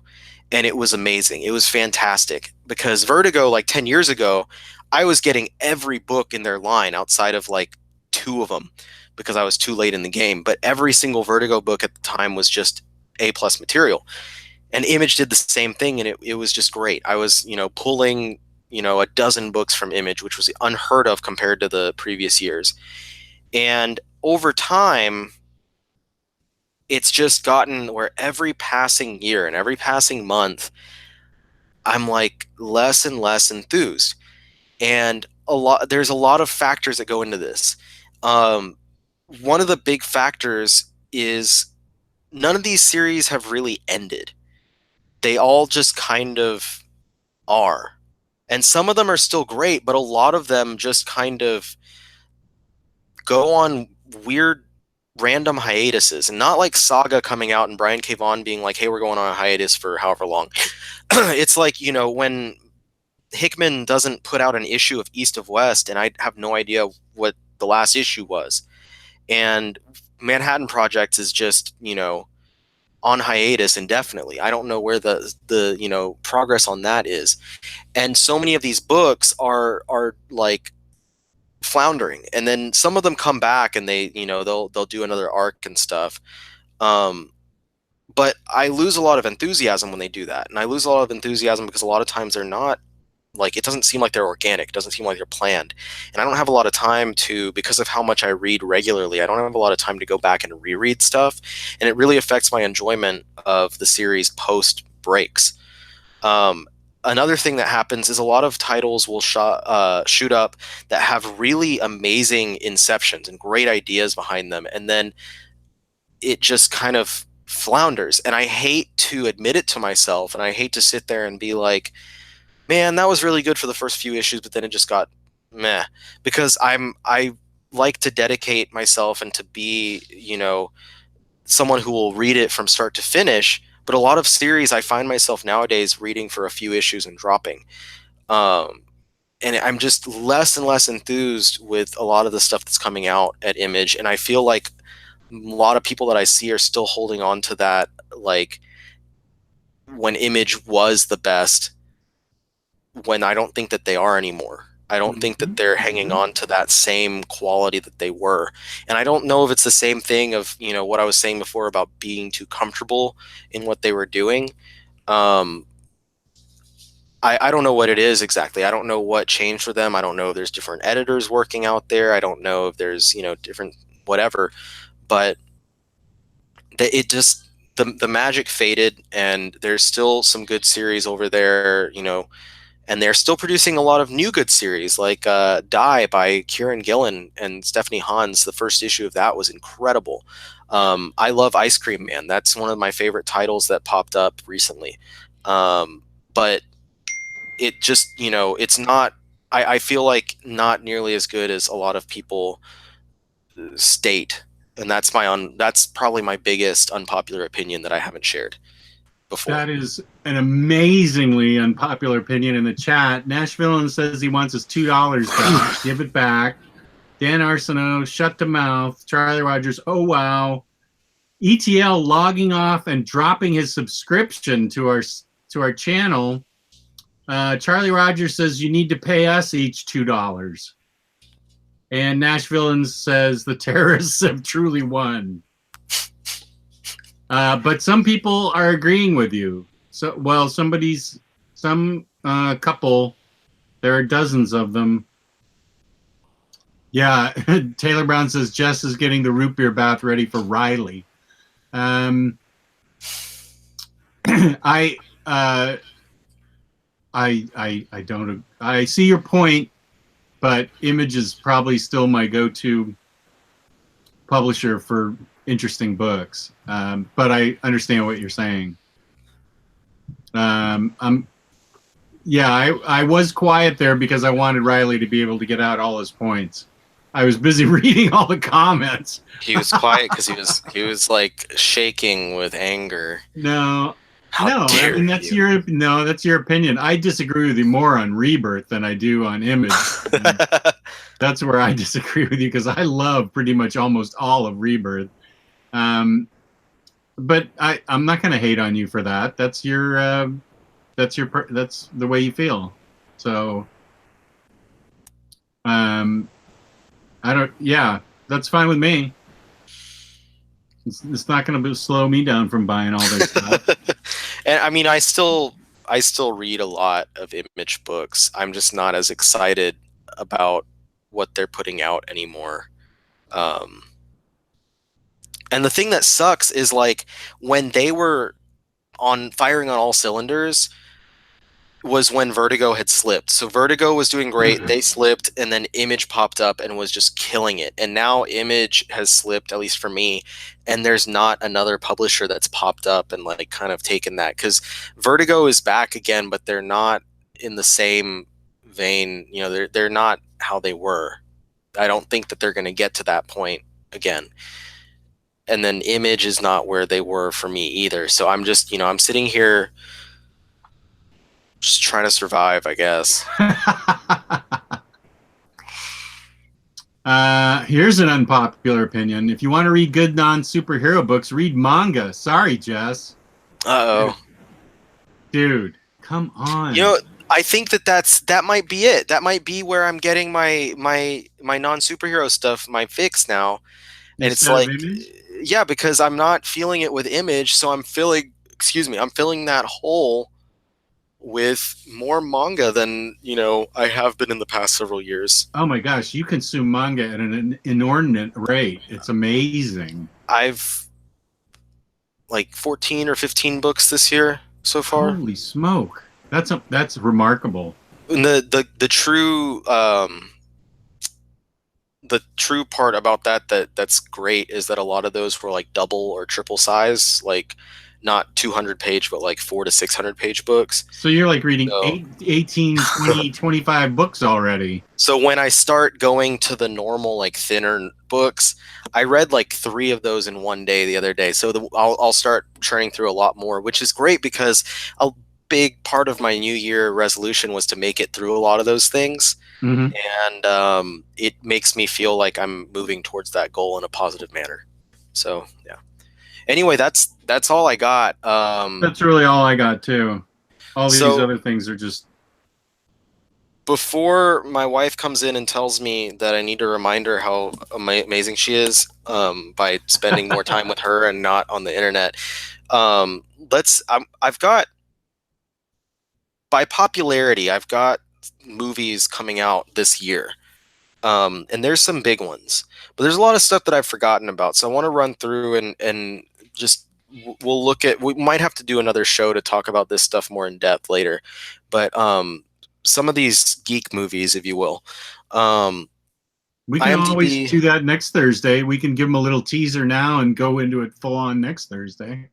And it was amazing. It was fantastic because Vertigo, like 10 years ago, I was getting every book in their line outside of like 2 of them because I was too late in the game. But every single Vertigo book at the time was just A+ material. And Image did the same thing, and it was just great. I was, you know, pulling, you know, a dozen books from Image, which was unheard of compared to the previous years. And over time, it's just gotten where every passing year and every passing month, I'm like less and less enthused. And there's a lot of factors that go into this. One of the big factors is none of these series have really ended. They all just kind of are. And some of them are still great, but a lot of them just kind of go on weird random hiatuses, and not like Saga coming out and Brian K. Vaughan being like, hey, we're going on a hiatus for however long. It's like, you know, when Hickman doesn't put out an issue of East of West, and I have no idea what the last issue was. And Manhattan Project is just, you know, on hiatus indefinitely. I don't know where the you know, progress on that is. And so many of these books are like floundering, and then some of them come back and they, you know, they'll do another arc and stuff. But I lose a lot of enthusiasm when they do that, and I lose a lot of enthusiasm because a lot of times they're not, like, it doesn't seem like they're organic. It doesn't seem like they're planned. And I don't have a lot of time to, because of how much I read regularly, I don't have a lot of time to go back and reread stuff. And it really affects my enjoyment of the series post breaks. Another thing that happens is a lot of titles will shoot up that have really amazing inceptions and great ideas behind them. And then it just kind of flounders. And I hate to admit it to myself. And I hate to sit there and be like, man, that was really good for the first few issues, but then it just got meh. Because I like to dedicate myself and to be, you know, someone who will read it from start to finish. But a lot of series I find myself nowadays reading for a few issues and dropping. And I'm just less and less enthused with a lot of the stuff that's coming out at Image. And I feel like a lot of people that I see are still holding on to that, like, when Image was the best, when I don't think that they are anymore. I don't think that they're hanging on to that same quality that they were. And I don't know if it's the same thing of, you know, what I was saying before about being too comfortable in what they were doing. I don't know what it is exactly. I don't know what changed for them. I don't know if there's different editors working out there. I don't know if there's, you know, different whatever. But it just, the magic faded, and there's still some good series over there, you know, and they're still producing a lot of new good series, like Die by Kieran Gillen and Stephanie Hans. The first issue of that was incredible. I love Ice Cream Man. That's one of my favorite titles that popped up recently. But it just, you know, it's not, I feel like not nearly as good as a lot of people state, and that's probably my biggest unpopular opinion that I haven't shared before. That is an amazingly unpopular opinion in the chat. Nashville says he wants his $2 back. Give it back. Dan Arsenault, shut the mouth. Charlie Rogers, oh wow. ETL logging off and dropping his subscription to our channel. Charlie Rogers says you need to pay us each $2. And Nashville says the terrorists have truly won. But some people are agreeing with you. So, well, some couple, there are dozens of them. Yeah, Taylor Brown says Jess is getting the root beer bath ready for Ryley. I don't. I see your point, but Image is probably still my go-to publisher for interesting books. But I understand what you're saying. I was quiet there because I wanted Ryley to be able to get out all his points. I was busy reading all the comments. He was quiet because he was like shaking with anger. No, How dare I mean, that's your opinion. I disagree with you more on Rebirth than I do on Image. That's where I disagree with you because I love pretty much almost all of Rebirth. But I'm not going to hate on you for that. That's the way you feel. So, that's fine with me. It's not going to slow me down from buying all their stuff. And I mean, I still read a lot of Image books. I'm just not as excited about what they're putting out anymore. And the thing that sucks is like when they were firing on all cylinders was when Vertigo had slipped. So Vertigo was doing great, they slipped, and then Image popped up and was just killing it. And now Image has slipped, at least for me, and there's not another publisher that's popped up and like kind of taken that, because Vertigo is back again, but they're not in the same vein. You know, they're not how they were. I don't think that they're going to get to that point again. And then Image is not where they were for me either. So I'm just, I'm sitting here just trying to survive, I guess. Here's an unpopular opinion. If you want to read good non-superhero books, read manga. Sorry, Jess. Uh-oh. Dude, come on. I think that might be it. That might be where I'm getting my non-superhero stuff, my fix now. And it's like, yeah, because I'm not feeling it with Image, so I'm filling that hole with more manga than I have been in the past several years. Oh my gosh, you consume manga at an inordinate rate. It's amazing. I've like 14 or 15 books this year so far. Holy smoke. That's remarkable. And the true part about that's great is that a lot of those were like double or triple size, like not 200 page, but like 400 to 600 page books. So you're like reading 18, 20, 25 books already. So when I start going to the normal, like thinner books, I read like 3 of those in one day the other day. So I'll start churning through a lot more, which is great because a big part of my New Year resolution was to make it through a lot of those things. Mm-hmm. And it makes me feel like I'm moving towards that goal in a positive manner. So, yeah. Anyway, that's all I got. That's really all I got too. All these other things are just. Before my wife comes in and tells me that I need to remind her how amazing she is by spending more time with her and not on the internet, I've got, by popularity, I've got movies coming out this year. And there's some big ones, but there's a lot of stuff that I've forgotten about. So I want to run through and just, we might have to do another show to talk about this stuff more in depth later. But some of these geek movies, if you will. We can always do that next Thursday. We can give them a little teaser now and go into it full on next Thursday.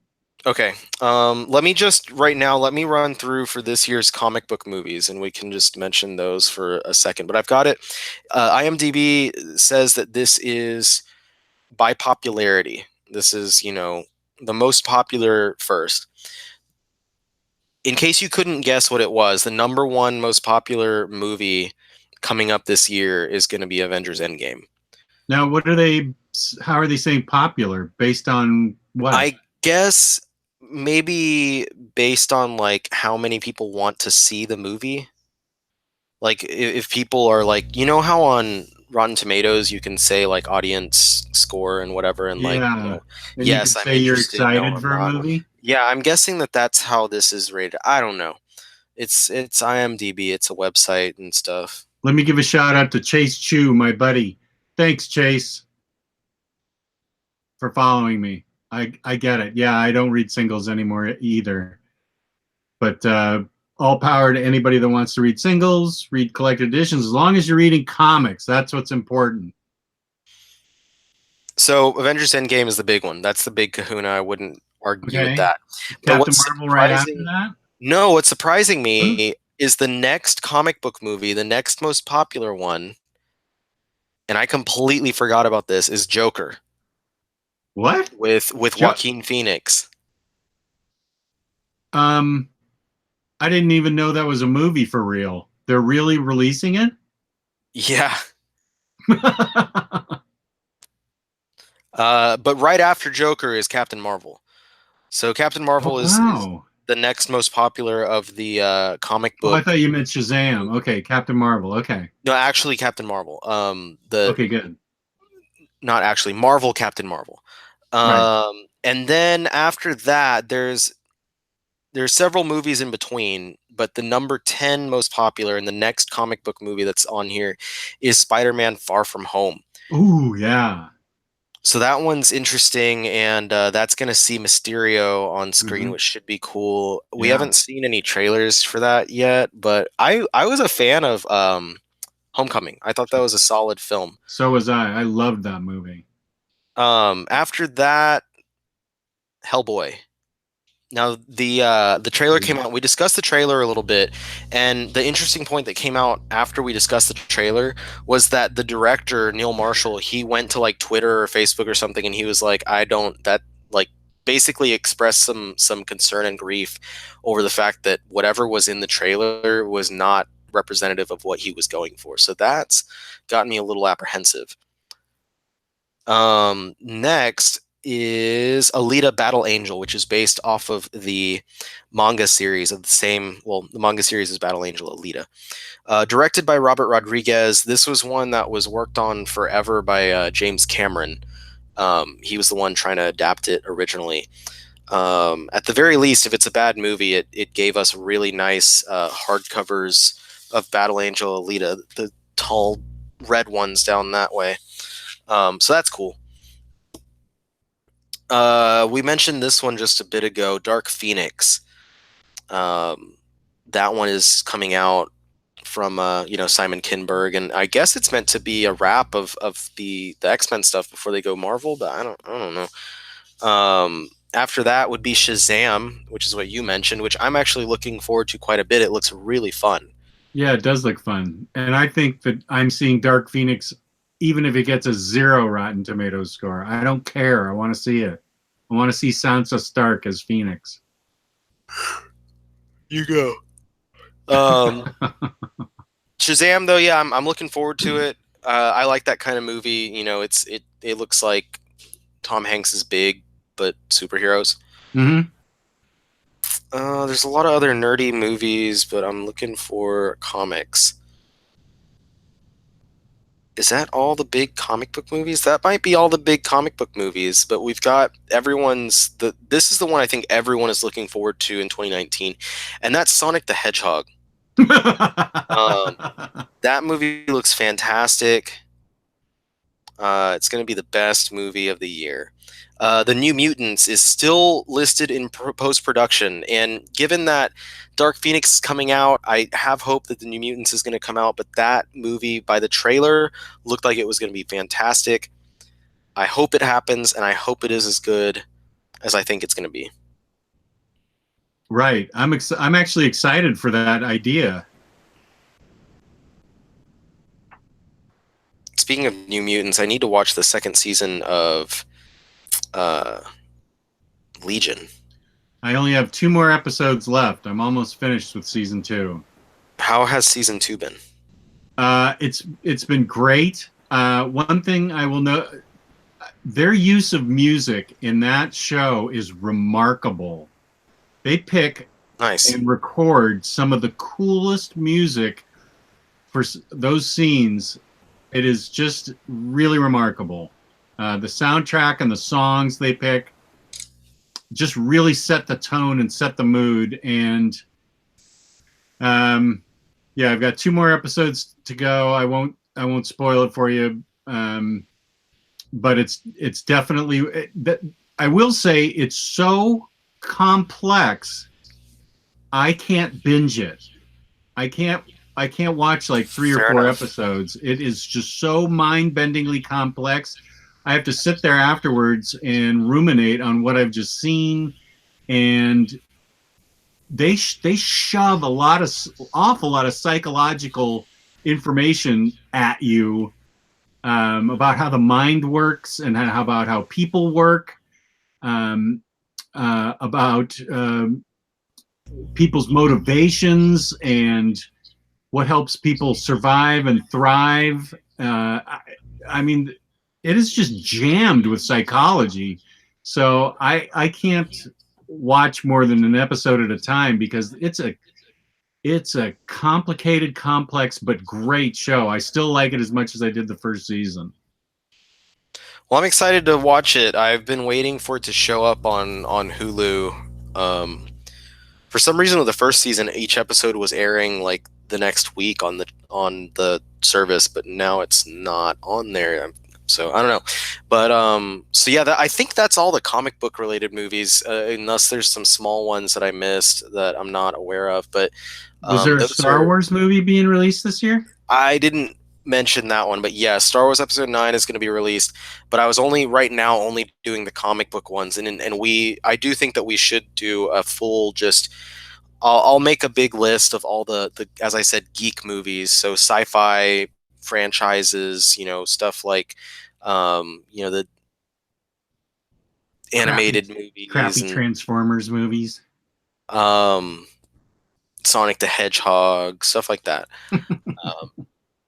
Okay. Let me just right now, let me run through for this year's comic book movies and we can just mention those for a second. But I've got it. IMDb says that this is by popularity. This is, the most popular first. In case you couldn't guess what it was, the number one most popular movie coming up this year is going to be Avengers Endgame. Now, what are they? How are they saying popular? Based on what? I guess maybe based on like how many people want to see the movie. Like if people are like, how on Rotten Tomatoes you can say like audience score and whatever, and like, Yeah, and you could yes, I'm say you're interested. No, excited I'm for a not. movie. Yeah, I'm guessing that that's how this is rated. I don't know. It's IMDb. It's a website and stuff. Let me give a shout out to Chase Chu, my buddy. Thanks, Chase, for following me. I get it. Yeah, I don't read singles anymore either. But all power to anybody that wants to read singles, read collected editions, as long as you're reading comics. That's what's important. So Avengers Endgame is the big one. That's the big kahuna. I wouldn't argue with Okay. that. But Captain what's Marvel right after surprising? that? No, what's surprising me is the next comic book movie, the next most popular one, and I completely forgot about this, is Joker What? with Jo- Joaquin Phoenix. um, I didn't even know that was a movie for real. They're really releasing it? Yeah. But right after Joker is Captain Marvel. So Captain Oh, Marvel is wow. the next most popular of the comic Oh, I book. thought you meant Shazam. Okay, Captain Marvel. Okay. No, actually Captain Marvel. The Okay, good. Not actually Marvel Captain Marvel. Right. And then after that, there's several movies in between, but the number 10 most popular and the next comic book movie that's on here is Spider-Man Far From Home. Ooh, yeah. So that one's interesting, and that's going to see Mysterio on screen, Hmm. which should be cool. We Yeah. haven't seen any trailers for that yet, but I was a fan of Homecoming. I thought that was a solid film. So was I. I loved that movie. After that, Hellboy. Now the trailer came out. We discussed the trailer a little bit, and the interesting point that came out after we discussed the trailer was that the director Neil Marshall, he went to like Twitter or Facebook or something, and he was like, "I don't that like." Basically expressed some concern and grief over the fact that whatever was in the trailer was not representative of what he was going for. So that's got me a little apprehensive. Next is Alita Battle Angel, which is based off of the manga series of the same. Well, the manga series is Battle Angel Alita. Directed by Robert Rodriguez. This was one that was worked on forever by James Cameron. He was the one trying to adapt it originally. At the very least, if it's a bad movie, it gave us really nice hardcovers of Battle Angel Alita, the tall red ones down that way. So that's cool. We mentioned this one just a bit ago, Dark Phoenix. That one is coming out from Simon Kinberg, and I guess it's meant to be a wrap of the X-Men stuff before they go Marvel, but I don't know. After that would be Shazam, which is what you mentioned, which I'm actually looking forward to quite a bit. It looks really fun. Yeah, it does look fun. And I think that I'm seeing Dark Phoenix, even if it gets a 0 Rotten Tomatoes score. I don't care. I want to see it. I want to see Sansa Stark as Phoenix. You go. Shazam, though, yeah, I'm looking forward to it. I like that kind of movie. It looks like Tom Hanks is big, but superheroes. Mm-hmm. There's a lot of other nerdy movies, but I'm looking for comics. Is that all the big comic book movies? That might be all the big comic book movies, but we've got this is the one I think everyone is looking forward to in 2019, and that's Sonic the Hedgehog. That movie looks fantastic. It's going to be the best movie of the year. The New Mutants is still listed in post-production, and given that Dark Phoenix is coming out, I have hope that the New Mutants is going to come out, but that movie, by the trailer, looked like it was going to be fantastic. I hope it happens, and I hope it is as good as I think it's going to be. Right. I'm actually excited for that idea. Speaking of New Mutants, I need to watch the second season of Legion. I only have 2 more episodes left. I'm almost finished with season 2. How has season 2 been? It's been great. One thing I will note, their use of music in that show is remarkable. They pick Nice. and record some of the coolest music for those scenes. It is just really remarkable. The soundtrack and the songs they pick just really set the tone and set the mood. And yeah, I've got 2 more episodes to go. I won't spoil it for you. But it's definitely I will say it's so complex. I can't binge it. I can't watch like 3 or 4 episodes. It is just so mind-bendingly complex. I have to sit there afterwards and ruminate on what I've just seen, and they shove awful lot of psychological information at you about how the mind works and about how people work, about people's motivations and what helps people survive and thrive. I mean, it is just jammed with psychology. So I can't watch more than an episode at a time because it's a complicated, complex, but great show. I still like it as much as I did the first season. Well, I'm excited to watch it. I've been waiting for it to show up on Hulu. For some reason, with the first season, each episode was airing like the next week on the service, but now it's not on there. So I don't know, but so yeah, I think that's all the comic book related movies, unless there's some small ones that I missed that I'm not aware of. But was there a Star Wars movie being released this year? I didn't mention that one, but yeah, Star Wars Episode 9 is going to be released. But I was only doing the comic book ones, and I do think that we should do a full I'll make a big list of all the as I said, geek movies, so sci-fi franchises, stuff like the animated movies, crappy Transformers movies, Sonic the Hedgehog, stuff like that.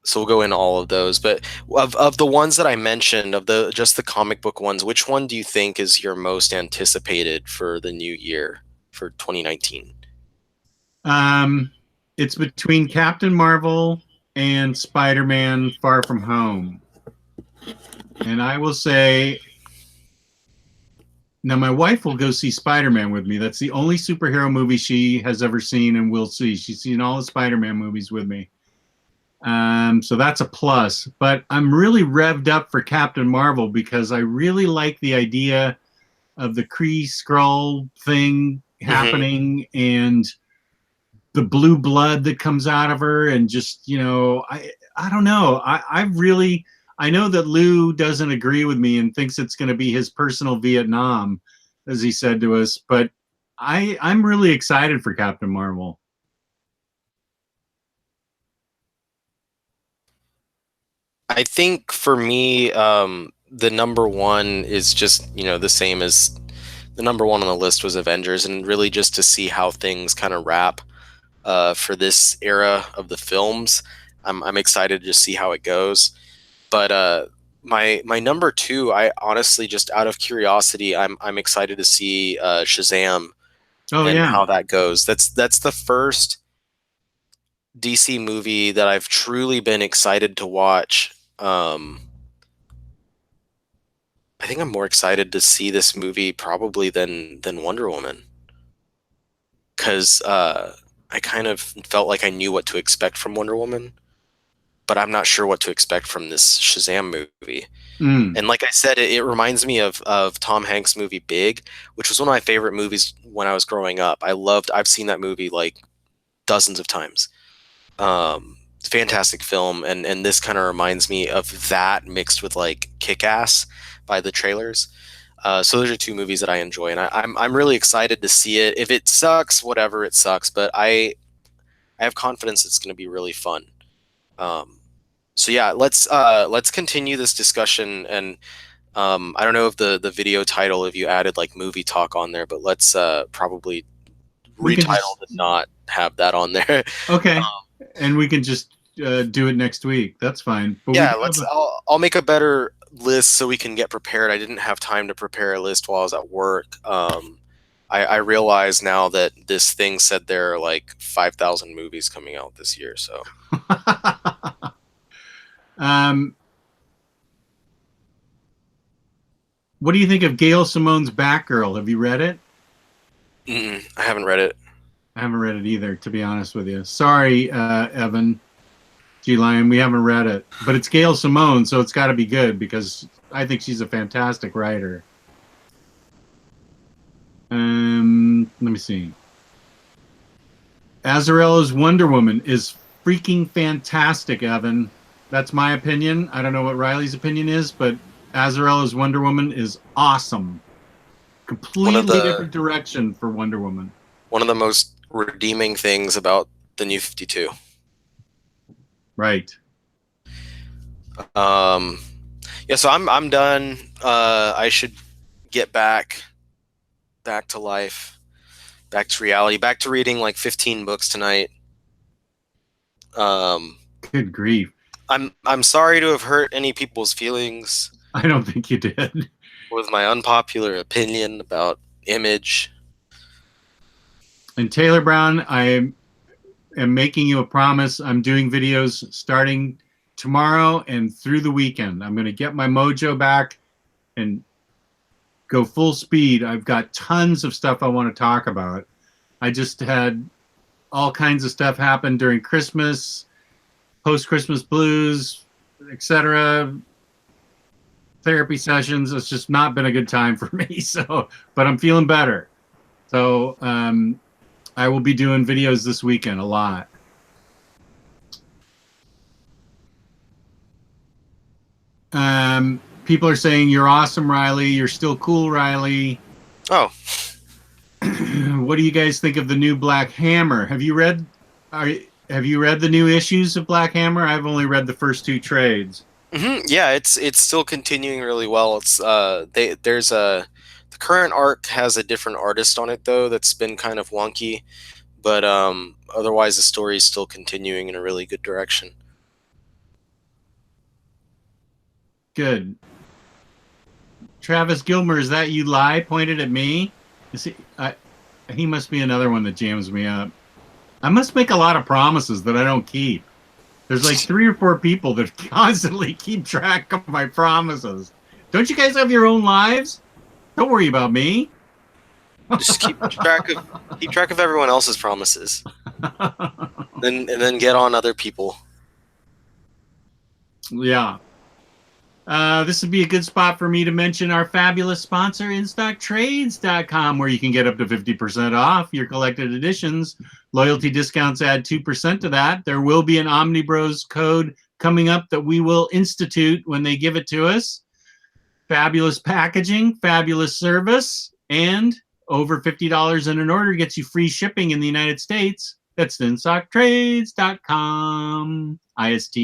So we'll go into all of those. But of the ones that I mentioned, of just the comic book ones, which one do you think is your most anticipated for the new year, for 2019? It's between Captain Marvel and Spider-Man Far From Home. And I will say, now my wife will go see Spider-Man with me. That's the only superhero movie she has ever seen and will see. She's seen all the Spider-Man movies with me. So that's a plus. But I'm really revved up for Captain Marvel because I really like the idea of the Kree Skrull thing happening and the blue blood that comes out of her, and just, I don't know. I know that Lou doesn't agree with me and thinks it's going to be his personal Vietnam, as he said to us, but I'm really excited for Captain Marvel. I think for me, the number one is just, the same as the number one on the list was Avengers, and really just to see how things kind of wrap for this era of the films. I'm excited to see how it goes. But my number two, I honestly, just out of curiosity, I'm excited to see Shazam how that goes. That's the first DC movie that I've truly been excited to watch. I think I'm more excited to see this movie probably than Wonder Woman, because I kind of felt like I knew what to expect from Wonder Woman, but I'm not sure what to expect from this Shazam movie. And like I said, it reminds me of Tom Hanks' movie Big, which was one of my favorite movies when I was growing up. I've seen that movie like dozens of times. Fantastic film, and this kind of reminds me of that mixed with like Kick-Ass by the trailers. So those are two movies that I enjoy, and I'm really excited to see it. If it sucks, whatever, it sucks. But I have confidence it's going to be really fun. So yeah, let's continue this discussion. And I don't know if the video title, if you added like movie talk on there, but let's probably We can retitle just and not have that on there. okay, and we can just do it next week. That's fine. But Yeah, I'll make a better list so we can get prepared. I didn't have time to prepare a list while I was at work. I realize now that this thing said there are like 5,000 movies coming out this year. So, what do you think of Gail Simone's Batgirl? Have you read it? I haven't read it. I haven't read it either, to be honest with you. Sorry, Evan G. Lion, we haven't read it. But it's Gail Simone, so it's got to be good because I think she's a fantastic writer. Let me see. Azzarella's Wonder Woman is freaking fantastic, Evan. That's my opinion. I don't know what Ryley's opinion is, but Azzarella's Wonder Woman is awesome. Completely different direction for Wonder Woman. One of the most redeeming things about the New 52. Right. Yeah, so I'm done. I should get back to life, back to reality, back to reading like 15 books tonight. Good grief. I'm sorry to have hurt any people's feelings. I don't think you did. With my unpopular opinion about Image. And Taylor Brown, I am making you a promise. I'm doing videos starting tomorrow and through the weekend. I'm going to get my mojo back and go full speed. I've got tons of stuff I want to talk about. I just had all kinds of stuff happen during Christmas, post-Christmas blues, etc. Therapy sessions. It's just not been a good time for me. So, but I'm feeling better. So I will be doing videos this weekend a lot. People are saying you're awesome, Ryley. You're still cool, Ryley. Oh. What do you guys think of the new Black Hammer? Have you read the new issues of Black Hammer? I've only read the first two trades. Yeah, it's still continuing really well. It's the current arc has a different artist on it though that's been kind of wonky, but otherwise the story is still continuing in a really good direction. Good. Travis Gilmer, is that you lie pointed at me? He must be another one that jams me up. I must make a lot of promises that I don't keep. There's like 3 or 4 people that constantly keep track of my promises. Don't you guys have your own lives? Don't worry about me. Just keep track of everyone else's promises. then get on other people. Yeah. This would be a good spot for me to mention our fabulous sponsor, InStockTrades.com, where you can get up to 50% off your collected editions. Loyalty discounts add 2% to that. There will be an OmniBros code coming up that we will institute when they give it to us. Fabulous packaging, fabulous service, and over $50 in an order gets you free shipping in the United States. That's InStockTrades.com. IST.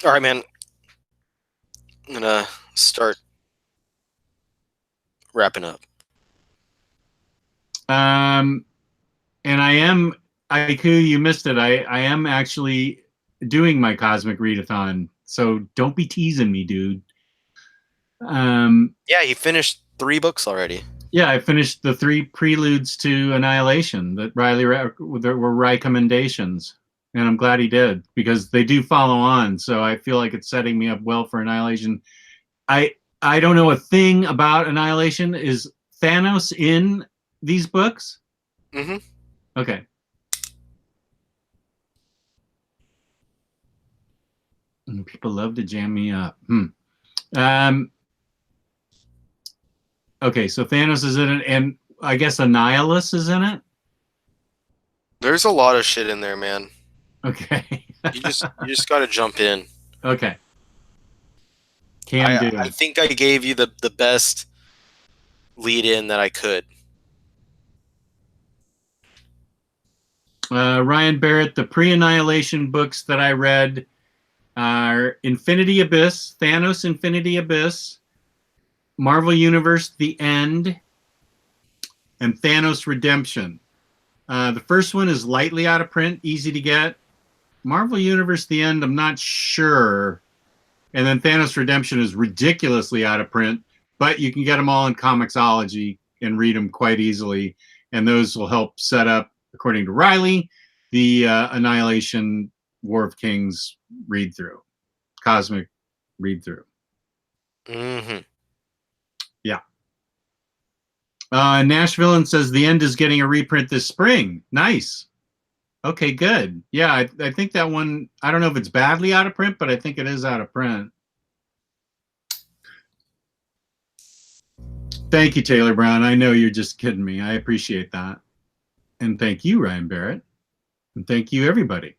All right, man. I'm gonna start wrapping up. And Aiku, you missed it. I am actually doing my Cosmic Readathon, so don't be teasing me, dude. Yeah, he finished 3 books already. Yeah, I finished the 3 preludes to Annihilation that Ryley were recommendations. And I'm glad he did, because they do follow on. So I feel like it's setting me up well for Annihilation. I don't know a thing about Annihilation. Is Thanos in these books? Mm-hmm. Okay. People love to jam me up. Okay, so Thanos is in it, and I guess Annihilus is in it? There's a lot of shit in there, man. Okay. You just got to jump in. Okay. Can do. I think I gave you the best lead in that I could. Ryan Barrett, the pre-Annihilation books that I read are Infinity Abyss, Thanos Infinity Abyss, Marvel Universe The End, and Thanos Redemption. The first one is lightly out of print, easy to get. Marvel Universe The End, I'm not sure. And then Thanos Redemption is ridiculously out of print, but you can get them all in Comixology and read them quite easily. And those will help set up, according to Ryley, the Annihilation War of Kings read-through, cosmic read-through. Mm-hmm. Yeah. Nashville says The End is getting a reprint this spring. Nice. Okay, good. Yeah, I think that one, I don't know if it's badly out of print, but I think it is out of print. Thank you, Taylor Brown. I know you're just kidding me. I appreciate that. And thank you, Ryan Barrett. And thank you, everybody.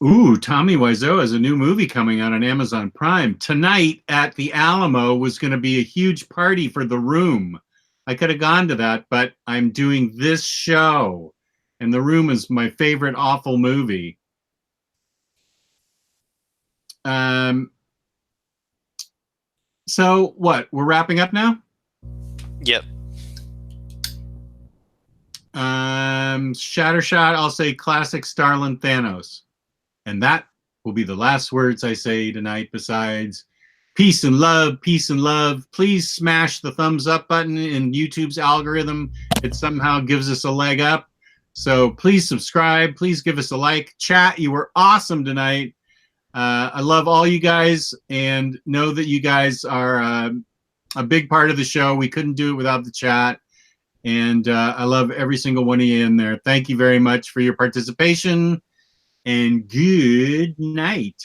Ooh, Tommy Wiseau has a new movie coming out on Amazon Prime. Tonight at the Alamo was going to be a huge party for The Room. I could have gone to that, but I'm doing this show. And The Room is my favorite awful movie. So what? We're wrapping up now? Yep. Shattershot, I'll say classic Starlin Thanos. And that will be the last words I say tonight, besides peace and love, peace and love. Please smash the thumbs up button in YouTube's algorithm. It somehow gives us a leg up. So please subscribe. Please give us a like. Chat, you were awesome tonight. I love all you guys and know that you guys are a big part of the show. We couldn't do it without the chat. And I love every single one of you in there. Thank you very much for your participation. And good night.